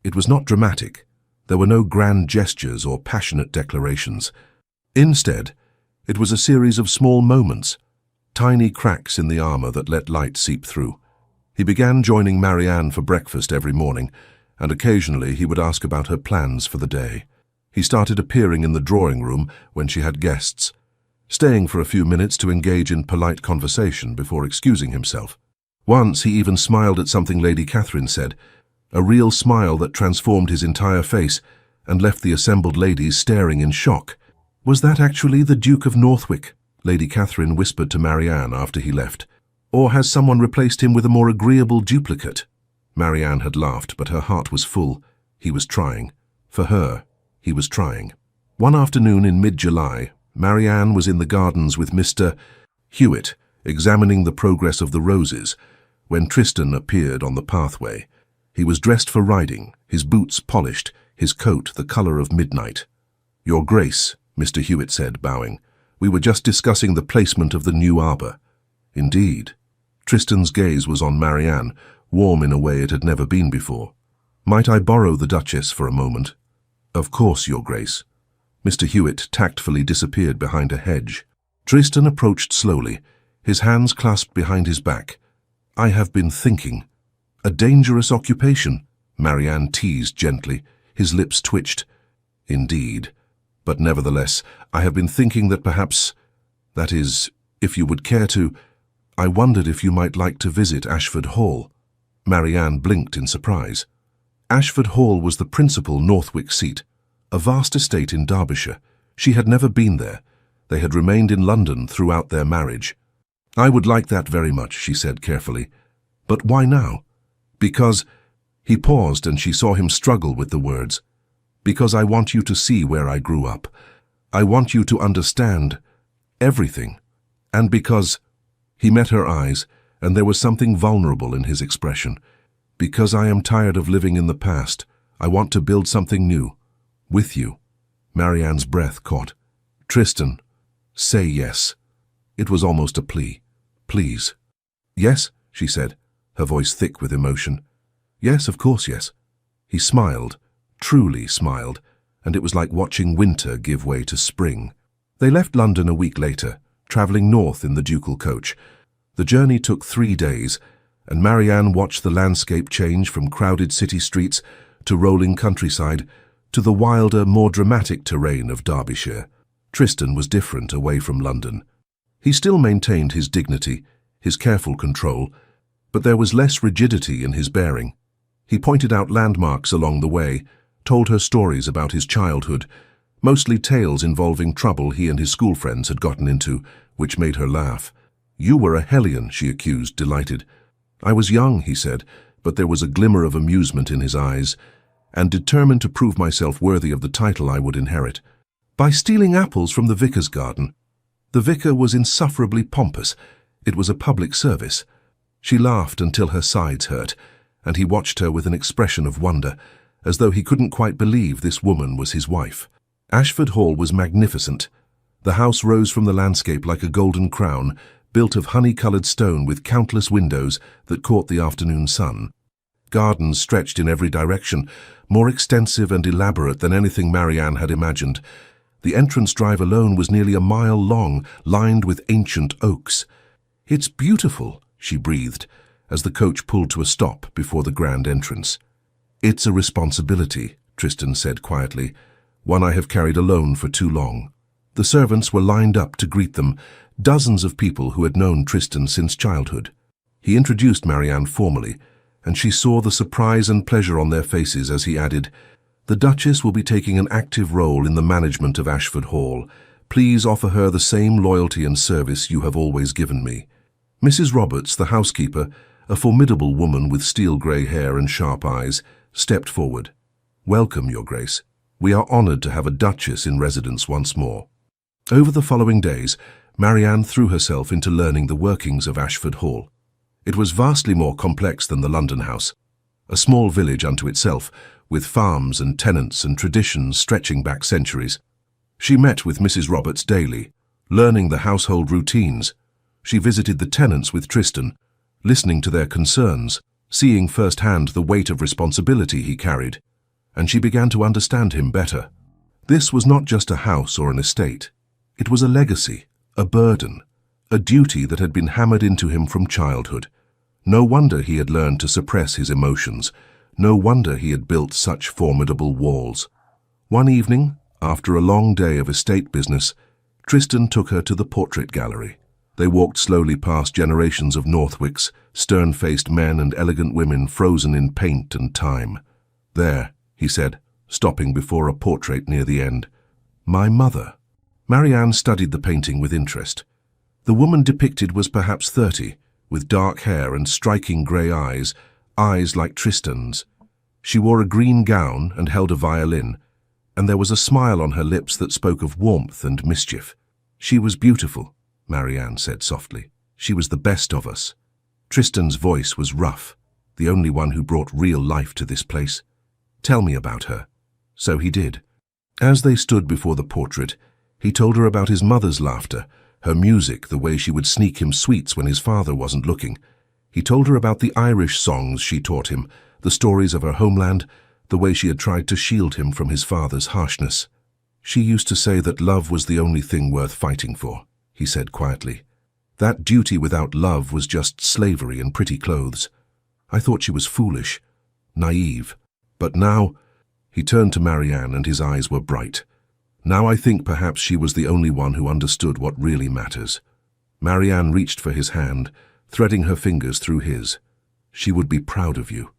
It was not dramatic. There were no grand gestures or passionate declarations. Instead, it was a series of small moments, tiny cracks in the armor that let light seep through. He began joining Marianne for breakfast every morning, and occasionally he would ask about her plans for the day. He started appearing in the drawing room when she had guests, staying for a few minutes to engage in polite conversation before excusing himself. Once he even smiled at something Lady Catherine said, a real smile that transformed his entire face and left the assembled ladies staring in shock. "Was that actually the Duke of Northwick?" Lady Catherine whispered to Marianne after he left. "Or has someone replaced him with a more agreeable duplicate?" Marianne had laughed, but her heart was full. He was trying. For her, he was trying. One afternoon in mid-July, Marianne was in the gardens with Mr. Hewitt, examining the progress of the roses, when Tristan appeared on the pathway. He was dressed for riding, his boots polished, his coat the color of midnight. "Your Grace," Mr. Hewitt said, bowing, "we were just discussing the placement of the new arbor." "Indeed." Tristan's gaze was on Marianne, warm in a way it had never been before. "Might I borrow the Duchess for a moment?" "Of course, Your Grace." Mr. Hewitt tactfully disappeared behind a hedge. Tristan approached slowly, his hands clasped behind his back. "I have been thinking." "A dangerous occupation," Marianne teased gently. His lips twitched. "Indeed. But nevertheless, I have been thinking that perhaps, that is, if you would care to, I wondered if you might like to visit Ashford Hall." Marianne blinked in surprise. Ashford Hall was the principal Northwick seat, a vast estate in Derbyshire. She had never been there. They had remained in London throughout their marriage. "I would like that very much," she said carefully. "But why now?" "Because—" He paused and she saw him struggle with the words. "Because I want you to see where I grew up. I want you to understand everything. And because he met her eyes, and there was something vulnerable in his expression. Because I am tired of living in the past, I want to build something new. With you. Marianne's breath caught. Tristan, say yes. It was almost a plea. Please. Yes, she said, her voice thick with emotion. Yes, of course, yes. He smiled, truly smiled, and it was like watching winter give way to spring. They left London a week later, travelling north in the ducal coach. The journey took 3 days, and Marianne watched the landscape change from crowded city streets to rolling countryside to the wilder, more dramatic terrain of Derbyshire. Tristan was different away from London. He still maintained his dignity, his careful control, but there was less rigidity in his bearing. He pointed out landmarks along the way, told her stories about his childhood, mostly tales involving trouble he and his school friends had gotten into, which made her laugh. You were a hellion, she accused, delighted. I was young, he said, but there was a glimmer of amusement in his eyes, and determined to prove myself worthy of the title I would inherit. By stealing apples from the vicar's garden. The vicar was insufferably pompous. It was a public service. She laughed until her sides hurt, and he watched her with an expression of wonder, as though he couldn't quite believe this woman was his wife. Ashford Hall was magnificent. The house rose from the landscape like a golden crown, built of honey-coloured stone with countless windows that caught the afternoon sun. Gardens stretched in every direction, more extensive and elaborate than anything Marianne had imagined. The entrance drive alone was nearly a mile long, lined with ancient oaks. It's beautiful, she breathed, as the coach pulled to a stop before the grand entrance. It's a responsibility, Tristan said quietly, one I have carried alone for too long. The servants were lined up to greet them, dozens of people who had known Tristan since childhood. He introduced Marianne formally, and she saw the surprise and pleasure on their faces as he added, "The Duchess will be taking an active role in the management of Ashford Hall. Please offer her the same loyalty and service you have always given me." Mrs. Roberts, the housekeeper, a formidable woman with steel-grey hair and sharp eyes, stepped forward. "Welcome, Your Grace. We are honoured to have a Duchess in residence once more." Over the following days, Marianne threw herself into learning the workings of Ashford Hall. It was vastly more complex than the London house, a small village unto itself, with farms and tenants and traditions stretching back centuries. She met with Mrs. Roberts daily, learning the household routines. She visited the tenants with Tristan, listening to their concerns, seeing firsthand the weight of responsibility he carried, and she began to understand him better. This was not just a house or an estate. It was a legacy, a burden, a duty that had been hammered into him from childhood. No wonder he had learned to suppress his emotions. No wonder he had built such formidable walls. One evening, after a long day of estate business, Tristan took her to the portrait gallery. They walked slowly past generations of Northwicks, stern-faced men and elegant women frozen in paint and time. "There," he said, stopping before a portrait near the end. "My mother." Marianne studied the painting with interest. The woman depicted was perhaps 30, with dark hair and striking grey eyes, eyes like Tristan's. She wore a green gown and held a violin, and there was a smile on her lips that spoke of warmth and mischief. "She was beautiful," Marianne said softly. "She was the best of us." Tristan's voice was rough, the only one who brought real life to this place. "Tell me about her." So he did. As they stood before the portrait, he told her about his mother's laughter, her music, the way she would sneak him sweets when his father wasn't looking. He told her about the Irish songs she taught him, the stories of her homeland, the way she had tried to shield him from his father's harshness. "She used to say that love was the only thing worth fighting for," he said quietly. "That duty without love was just slavery and pretty clothes. I thought she was foolish, naive. But now," he turned to Marianne and his eyes were bright. "Now I think perhaps she was the only one who understood what really matters." Marianne reached for his hand, threading her fingers through his. "She would be proud of you."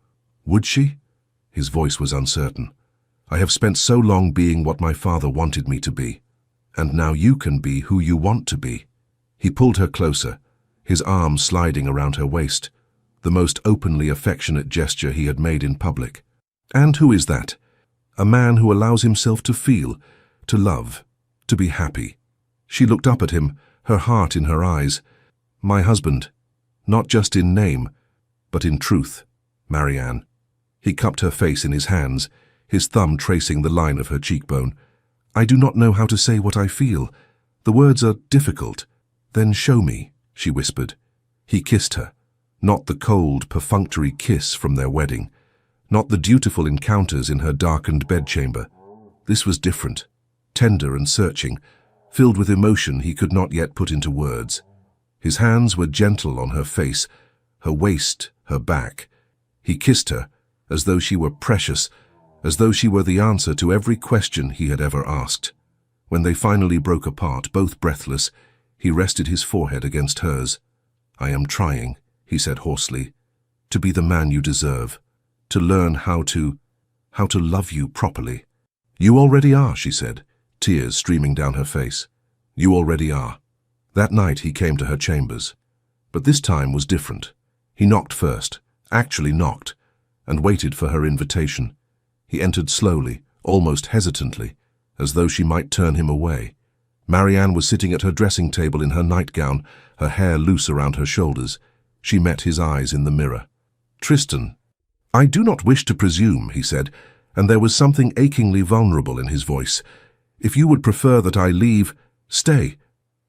"Would she?" His voice was uncertain. "I have spent so long being what my father wanted me to be. And now you can be who you want to be." He pulled her closer, his arm sliding around her waist, the most openly affectionate gesture he had made in public. "And who is that? A man who allows himself to feel, to love, to be happy." She looked up at him, her heart in her eyes. My husband, not just in name, but in truth, Marianne. He cupped her face in his hands, his thumb tracing the line of her cheekbone. I do not know how to say what I feel. The words are difficult. Then show me, she whispered. He kissed her, not the cold, perfunctory kiss from their wedding, not the dutiful encounters in her darkened bedchamber. This was different, tender and searching, filled with emotion he could not yet put into words. His hands were gentle on her face, her waist, her back. He kissed her, as though she were precious, as though she were the answer to every question he had ever asked. When they finally broke apart, both breathless, he rested his forehead against hers. I am trying, he said hoarsely, to be the man you deserve, to learn how to love you properly. You already are, she said, tears streaming down her face. You already are. That night he came to her chambers. But this time was different. He knocked first, actually knocked, and waited for her invitation. He entered slowly, almost hesitantly, as though she might turn him away. Marianne was sitting at her dressing table in her nightgown, her hair loose around her shoulders. She met his eyes in the mirror. Tristan, I do not wish to presume, he said, and there was something achingly vulnerable in his voice. If you would prefer that I leave, stay.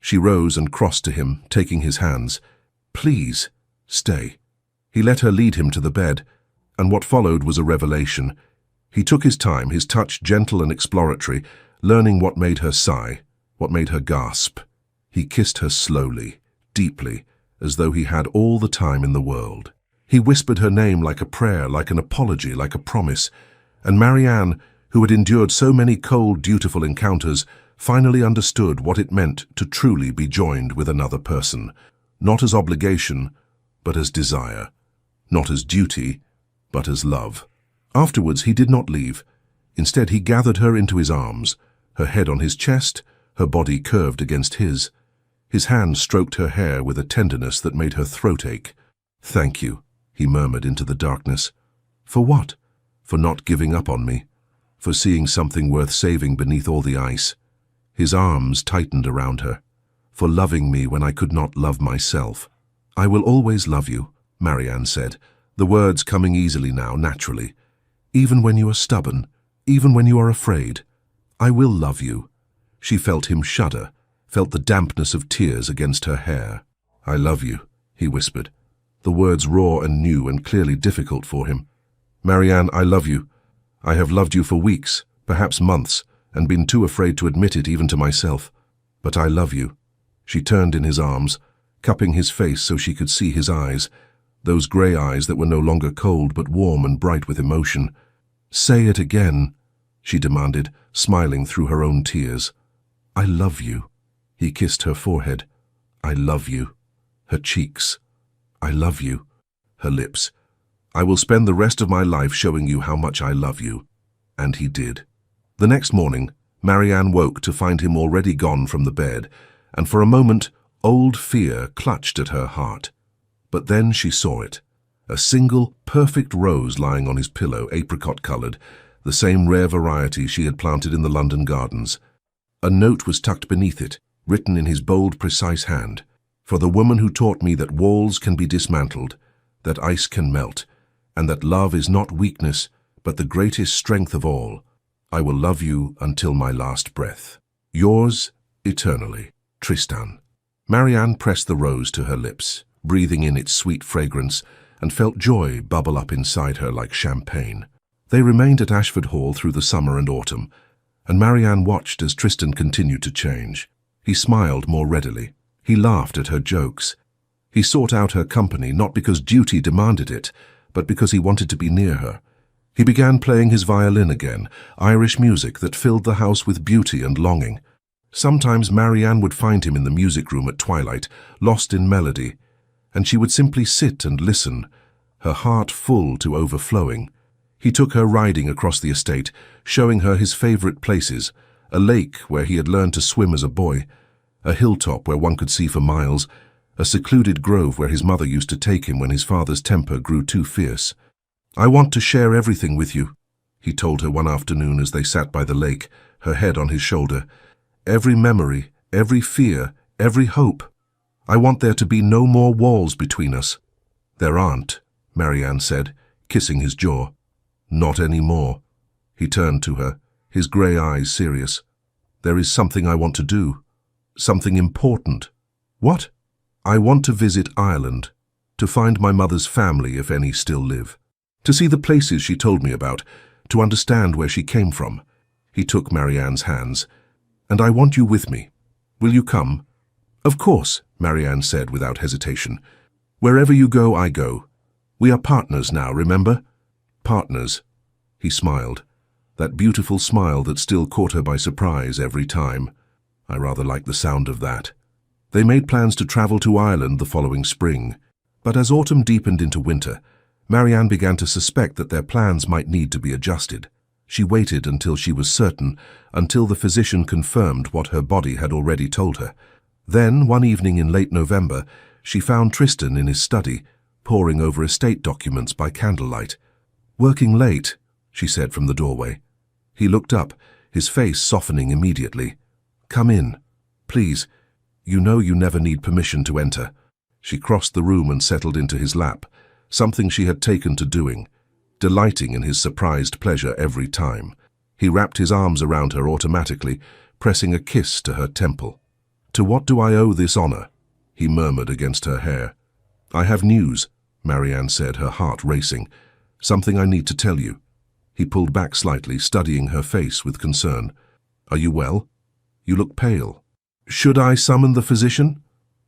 She rose and crossed to him, taking his hands. Please, stay. He let her lead him to the bed, and what followed was a revelation. He took his time, his touch gentle and exploratory, learning what made her sigh, what made her gasp. He kissed her slowly, deeply, as though he had all the time in the world. He whispered her name like a prayer, like an apology, like a promise, and Marianne, who had endured so many cold, dutiful encounters, finally understood what it meant to truly be joined with another person, not as obligation, but as desire, not as duty, but as love. Afterwards he did not leave. Instead he gathered her into his arms, her head on his chest, her body curved against his. His hand stroked her hair with a tenderness that made her throat ache. Thank you, he murmured into the darkness. For what? For not giving up on me, for seeing something worth saving beneath all the ice. His arms tightened around her, for loving me when I could not love myself. I will always love you, Marianne said, the words coming easily now, naturally. Even when you are stubborn, even when you are afraid, I will love you. She felt him shudder, felt the dampness of tears against her hair. I love you, he whispered, the words raw and new and clearly difficult for him. Marianne, I love you. I have loved you for weeks, perhaps months, and been too afraid to admit it even to myself. But I love you. She turned in his arms, cupping his face so she could see his eyes, those grey eyes that were no longer cold but warm and bright with emotion. Say it again, she demanded, smiling through her own tears. I love you. He kissed her forehead. I love you. Her cheeks. I love you. Her lips. I will spend the rest of my life showing you how much I love you. And he did. The next morning, Marianne woke to find him already gone from the bed, and for a moment, old fear clutched at her heart. But then she saw it. A single, perfect rose lying on his pillow, apricot-coloured, the same rare variety she had planted in the London gardens. A note was tucked beneath it, written in his bold, precise hand. For the woman who taught me that walls can be dismantled, that ice can melt, and that love is not weakness, but the greatest strength of all. I will love you until my last breath. Yours, eternally, Tristan. Marianne pressed the rose to her lips, breathing in its sweet fragrance, and felt joy bubble up inside her like champagne. They remained at Ashford Hall through the summer and autumn, and Marianne watched as Tristan continued to change. He smiled more readily. He laughed at her jokes. He sought out her company not because duty demanded it, but because he wanted to be near her. He began playing his violin again, Irish music that filled the house with beauty and longing. Sometimes Marianne would find him in the music room at twilight, lost in melody, and she would simply sit and listen, her heart full to overflowing. He took her riding across the estate, showing her his favourite places, a lake where he had learned to swim as a boy, a hilltop where one could see for miles, a secluded grove where his mother used to take him when his father's temper grew too fierce. I want to share everything with you, he told her one afternoon as they sat by the lake, her head on his shoulder. Every memory, every fear, Every hope. I want there to be no more walls between us. There aren't, Marianne said, kissing his jaw. Not anymore. He turned to her, his grey eyes serious. There is something I want to do. Something important. What? I want to visit Ireland, to find my mother's family if any still live, to see the places she told me about, to understand where she came from. He took Marianne's hands. And I want you with me. Will you come? Of course, Marianne said without hesitation. Wherever you go, I go. We are partners now, remember? Partners. He smiled. That beautiful smile that still caught her by surprise every time. I rather liked the sound of that. They made plans to travel to Ireland the following spring. But as autumn deepened into winter, Marianne began to suspect that their plans might need to be adjusted. She waited until she was certain, until the physician confirmed what her body had already told her. Then, one evening in late November, she found Tristan in his study, poring over estate documents by candlelight. "Working late," she said from the doorway. He looked up, his face softening immediately. "Come in. Please. You know you never need permission to enter." She crossed the room and settled into his lap, something she had taken to doing, delighting in his surprised pleasure every time. He wrapped his arms around her automatically, pressing a kiss to her temple. "To what do I owe this honor?" he murmured against her hair. "I have news," Marianne said, her heart racing. "Something I need to tell you." He pulled back slightly, studying her face with concern. "Are you well? You look pale. Should I summon the physician?"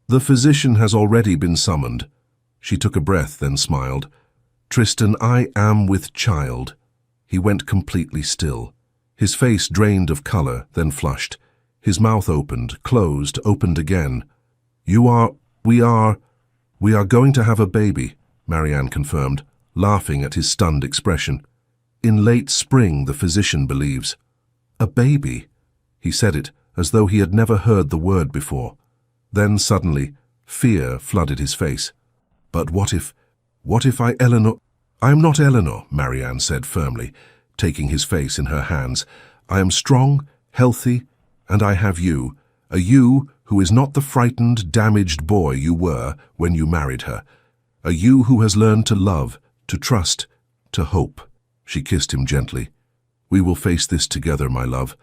"The physician has already been summoned." She took a breath, then smiled. "Tristan, I am with child." He went completely still. His face drained of color, then flushed. His mouth opened, closed, opened again. We are going to have a baby," Marianne confirmed, laughing at his stunned expression. "In late spring, the physician believes." "A baby?" He said it as though he had never heard the word before. Then suddenly, fear flooded his face. "But what if Eleanor—" "I am not Eleanor," Marianne said firmly, taking his face in her hands. "I am strong, healthy, and I have you, a you who is not the frightened, damaged boy you were when you married her, a you who has learned to love, to trust, to hope." She kissed him gently. "We will face this together, my love,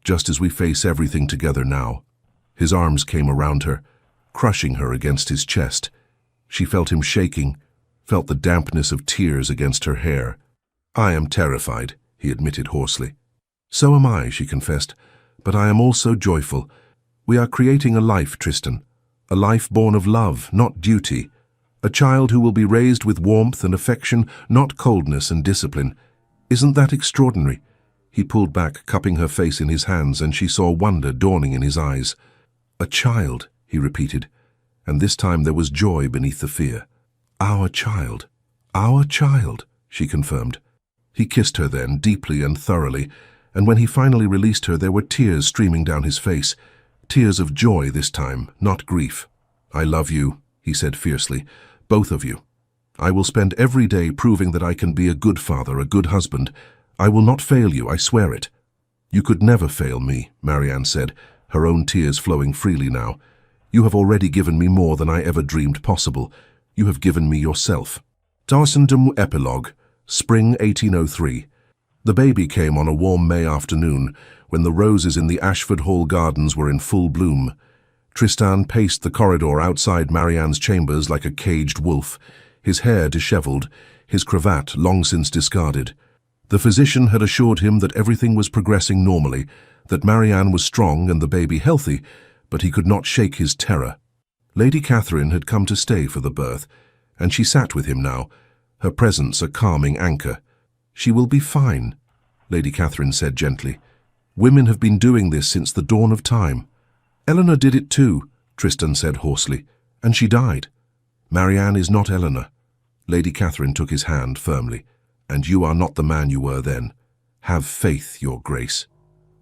just as we face everything together now." His arms came around her, crushing her against his chest. She felt him shaking, felt the dampness of tears against her hair. "I am terrified," he admitted hoarsely. "So am I," she confessed, "but I am also joyful. We are creating a life, Tristan, a life born of love, not duty, a child who will be raised with warmth and affection, not coldness and discipline. Isn't that extraordinary?" He pulled back, cupping her face in his hands, and she saw wonder dawning in his eyes. "A child," he repeated, and this time there was joy beneath the fear. Our child, she confirmed. He kissed her then, deeply and thoroughly, and when he finally released her, there were tears streaming down his face, tears of joy this time, not grief. "I love you," he said fiercely, "both of you. I will spend every day proving that I can be a good father, a good husband. I will not fail you, I swear it." "You could never fail me," Marianne said, her own tears flowing freely now. "You have already given me more than I ever dreamed possible. You have given me yourself." Tarsendam Epilogue, Spring 1803. The baby came on a warm May afternoon, when the roses in the Ashford Hall gardens were in full bloom. Tristan paced the corridor outside Marianne's chambers like a caged wolf, his hair dishevelled, his cravat long since discarded. The physician had assured him that everything was progressing normally, that Marianne was strong and the baby healthy, but he could not shake his terror. Lady Catherine had come to stay for the birth, and she sat with him now, her presence a calming anchor. "She will be fine," Lady Catherine said gently. "Women have been doing this since the dawn of time." "Eleanor did it too," Tristan said hoarsely, "and she died." "Marianne is not Eleanor." Lady Catherine took his hand firmly. "And you are not the man you were then. Have faith, Your Grace."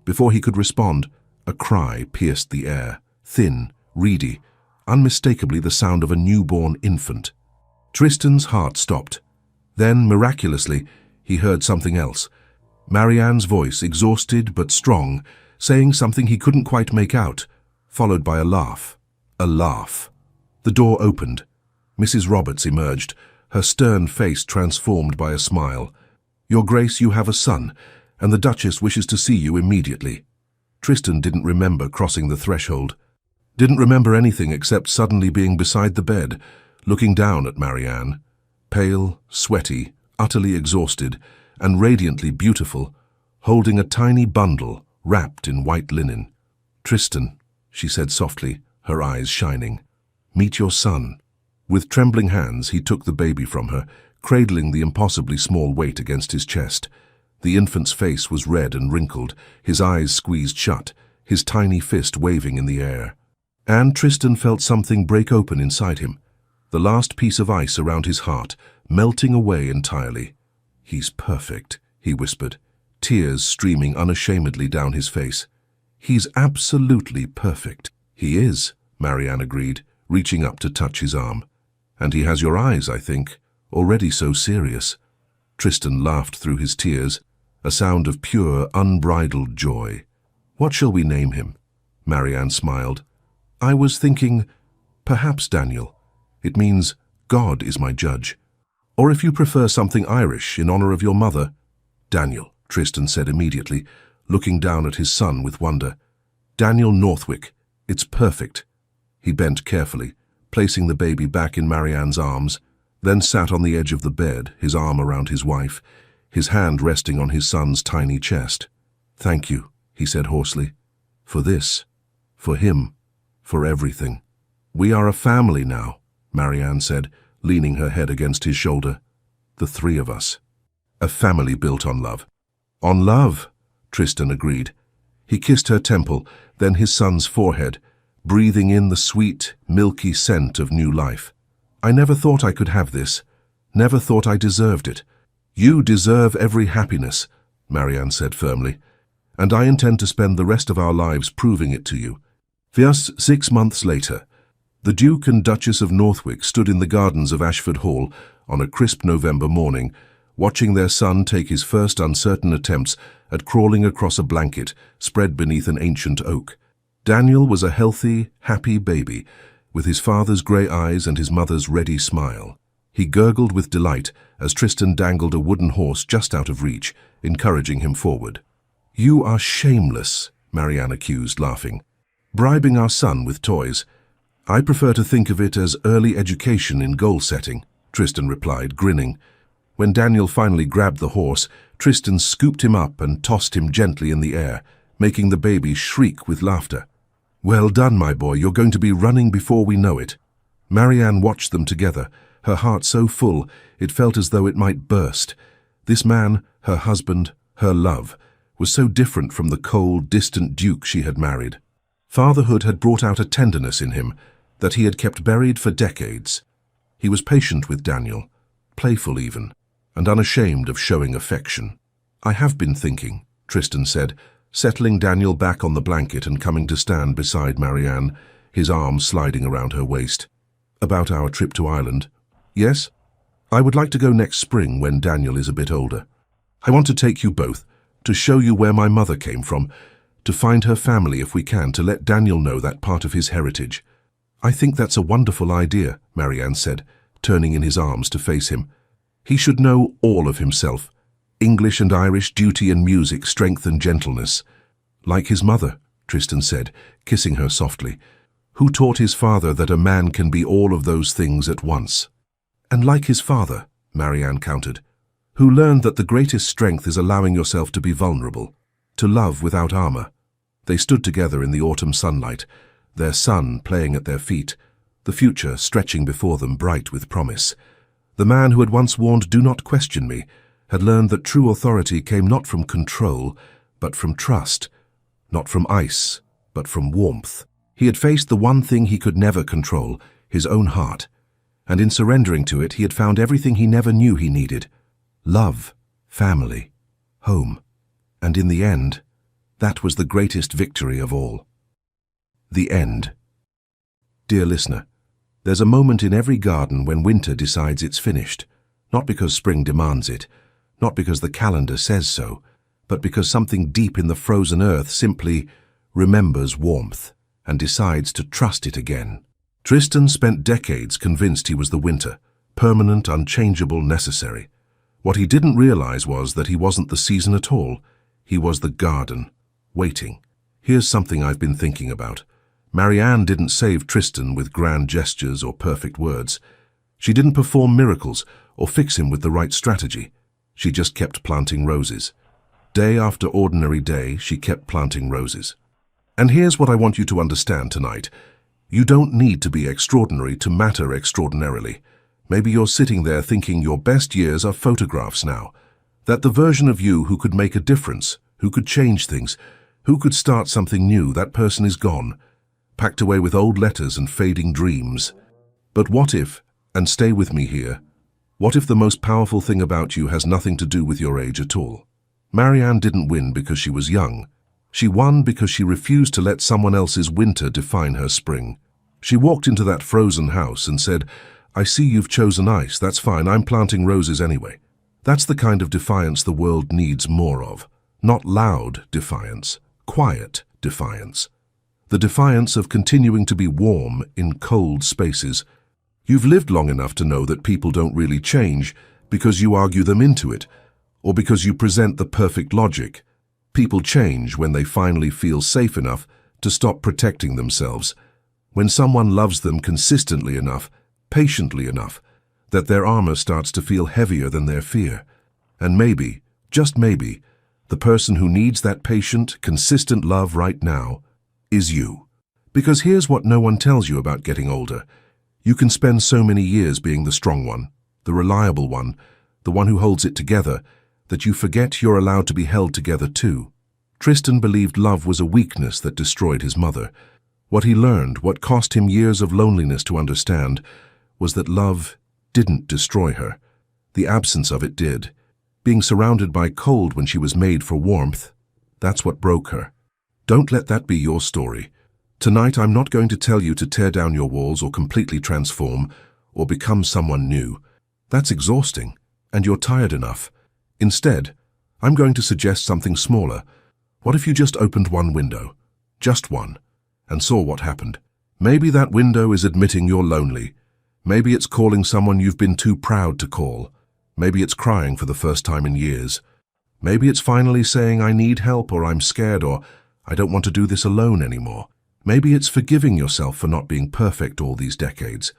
Before he could respond, a cry pierced the air, thin, reedy, unmistakably the sound of a newborn infant. Tristan's heart stopped. Then, miraculously, he heard something else. Marianne's voice, exhausted but strong, saying something he couldn't quite make out, followed by a laugh. A laugh. The door opened. Mrs. Roberts emerged, her stern face transformed by a smile. "Your Grace, you have a son, and the Duchess wishes to see you immediately." Tristan didn't remember crossing the threshold. Didn't remember anything except suddenly being beside the bed, looking down at Marianne. Pale, sweaty, utterly exhausted, and radiantly beautiful, holding a tiny bundle wrapped in white linen. "Tristan," she said softly, her eyes shining. "Meet your son." With trembling hands, he took the baby from her, cradling the impossibly small weight against his chest. The infant's face was red and wrinkled, his eyes squeezed shut, his tiny fist waving in the air. And Tristan felt something break open inside him, the last piece of ice around his heart, melting away entirely. "He's perfect," he whispered, tears streaming unashamedly down his face. "He's absolutely perfect." "He is," Marianne agreed, reaching up to touch his arm. "And he has your eyes, I think, already so serious." Tristan laughed through his tears, a sound of pure, unbridled joy. "What shall we name him?" Marianne smiled. "I was thinking, perhaps Daniel. It means, God is my judge. Or if you prefer something Irish in honor of your mother." "Daniel," Tristan said immediately, looking down at his son with wonder. "Daniel Northwick. It's perfect." He bent carefully, placing the baby back in Marianne's arms, then sat on the edge of the bed, his arm around his wife, his hand resting on his son's tiny chest. "Thank you," he said hoarsely. "For this, for him, for everything." "We are a family now," Marianne said, leaning her head against his shoulder. "The three of us. A family built on love." "On love," Tristan agreed. He kissed her temple, then his son's forehead, breathing in the sweet, milky scent of new life. "I never thought I could have this. Never thought I deserved it." "You deserve every happiness," Marianne said firmly, "and I intend to spend the rest of our lives proving it to you." Thus, 6 months later, the Duke and Duchess of Northwick stood in the gardens of Ashford Hall on a crisp November morning, watching their son take his first uncertain attempts at crawling across a blanket spread beneath an ancient oak. Daniel was a healthy, happy baby, with his father's grey eyes and his mother's ready smile. He gurgled with delight as Tristan dangled a wooden horse just out of reach, encouraging him forward. "You are shameless," Marianne accused, laughing. "Bribing our son with toys." "I prefer to think of it as early education in goal-setting," Tristan replied, grinning. When Daniel finally grabbed the horse, Tristan scooped him up and tossed him gently in the air, making the baby shriek with laughter. "Well done, my boy, you're going to be running before we know it." Marianne watched them together, her heart so full it felt as though it might burst. This man, her husband, her love, was so different from the cold, distant Duke she had married. Fatherhood had brought out a tenderness in him that he had kept buried for decades. He was patient with Daniel, playful even, and unashamed of showing affection. "I have been thinking," Tristan said, settling Daniel back on the blanket and coming to stand beside Marianne, his arms sliding around her waist. "About our trip to Ireland." "Yes? I would like to go next spring when Daniel is a bit older. I want to take you both, to show you where my mother came from, to find her family if we can, to let Daniel know that part of his heritage." "I think that's a wonderful idea," Marianne said, turning in his arms to face him. "He should know all of himself. English and Irish, duty and music, strength and gentleness." "Like his mother," Tristan said, kissing her softly. "Who taught his father that a man can be all of those things at once?" "And like his father," Marianne countered, "who learned that the greatest strength is allowing yourself to be vulnerable, to love without armor." They stood together in the autumn sunlight, their son playing at their feet, the future stretching before them bright with promise. The man who had once warned, "Do not question me," had learned that true authority came not from control, but from trust, not from ice, but from warmth. He had faced the one thing he could never control, his own heart, and in surrendering to it he had found everything he never knew he needed: love, family, home, and in the end, that was the greatest victory of all. The end. Dear listener, there's a moment in every garden when winter decides it's finished, not because spring demands it, not because the calendar says so, but because something deep in the frozen earth simply remembers warmth and decides to trust it again. Tristan spent decades convinced he was the winter, permanent, unchangeable, necessary. What he didn't realize was that he wasn't the season at all. He was the garden, waiting. Here's something I've been thinking about. Marianne didn't save Tristan with grand gestures or perfect words. She didn't perform miracles or fix him with the right strategy. She just kept planting roses. Day after ordinary day, she kept planting roses. And here's what I want you to understand tonight. You don't need to be extraordinary to matter extraordinarily. Maybe you're sitting there thinking your best years are photographs now. That the version of you who could make a difference, who could change things, who could start something new, that person is gone, packed away with old letters and fading dreams. But what if, and stay with me here, what if the most powerful thing about you has nothing to do with your age at all? Marianne didn't win because she was young. She won because she refused to let someone else's winter define her spring. She walked into that frozen house and said, "I see you've chosen ice, that's fine, I'm planting roses anyway." That's the kind of defiance the world needs more of. Not loud defiance, quiet defiance. The defiance of continuing to be warm in cold spaces. You've lived long enough to know that people don't really change because you argue them into it, or because you present the perfect logic. People change when they finally feel safe enough to stop protecting themselves. When someone loves them consistently enough, patiently enough, that their armor starts to feel heavier than their fear. And maybe, just maybe, the person who needs that patient, consistent love right now is you. Because here's what no one tells you about getting older. You can spend so many years being the strong one, the reliable one, the one who holds it together, that you forget you're allowed to be held together too. Tristan believed love was a weakness that destroyed his mother. What he learned, what cost him years of loneliness to understand, was that love didn't destroy her. The absence of it did. Being surrounded by cold when she was made for warmth, that's what broke her. Don't let that be your story. Tonight I'm not going to tell you to tear down your walls or completely transform or become someone new. That's exhausting, and you're tired enough. Instead, I'm going to suggest something smaller. What if you just opened one window, just one, and saw what happened? Maybe that window is admitting you're lonely. Maybe it's calling someone you've been too proud to call. Maybe it's crying for the first time in years. Maybe it's finally saying, "I need help," or "I'm scared," or "I don't want to do this alone anymore." Maybe it's forgiving yourself for not being perfect all these decades.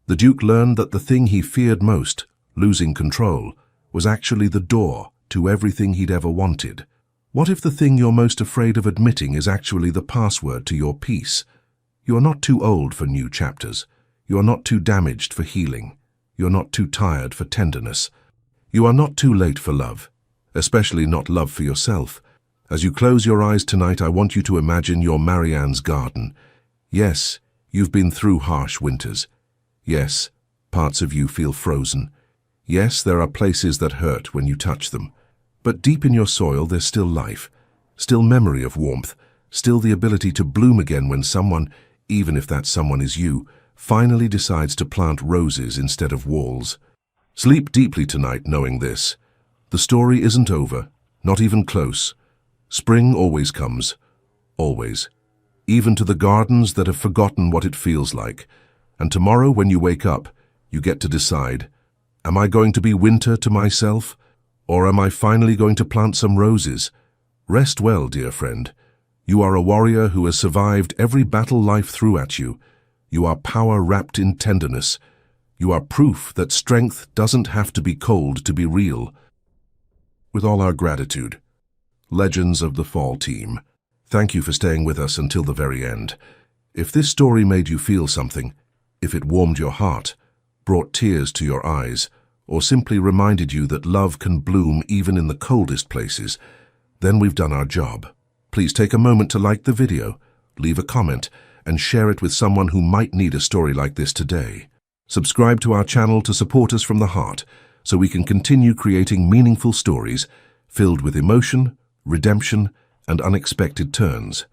The Duke learned that the thing he feared most, losing control, was actually the door to everything he'd ever wanted. What if the thing you're most afraid of admitting is actually the password to your peace? You are not too old for new chapters. You are not too damaged for healing. You are not too tired for tenderness. You are not too late for love, especially not love for yourself. As you close your eyes tonight, I want you to imagine your Marianne's garden. Yes, you've been through harsh winters. Yes, parts of you feel frozen. Yes, there are places that hurt when you touch them. But deep in your soil, there's still life, still memory of warmth, still the ability to bloom again when someone, even if that someone is you, finally decides to plant roses instead of walls. Sleep deeply tonight knowing this. The story isn't over, not even close. Spring always comes, always. Even to the gardens that have forgotten what it feels like. And tomorrow when you wake up, you get to decide, am I going to be winter to myself? Or am I finally going to plant some roses? Rest well, dear friend. You are a warrior who has survived every battle life threw at you. You are power wrapped in tenderness. You are proof that strength doesn't have to be cold to be real. With all our gratitude, Legends of the Fall team, thank you for staying with us until the very end. If this story made you feel something, if it warmed your heart, brought tears to your eyes, or simply reminded you that love can bloom even in the coldest places, then we've done our job. Please take a moment to like the video, leave a comment, and share it with someone who might need a story like this today. Subscribe to our channel to support us from the heart, so we can continue creating meaningful stories filled with emotion, redemption, and unexpected turns.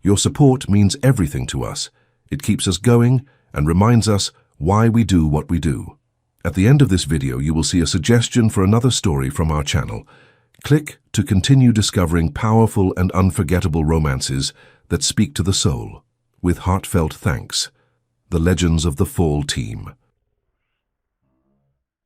Your support means everything to us. It keeps us going and reminds us why we do what we do. At the end of this video, you will see a suggestion for another story from our channel. Click to continue discovering powerful and unforgettable romances that speak to the soul. With heartfelt thanks. The Legends of the Fall Team.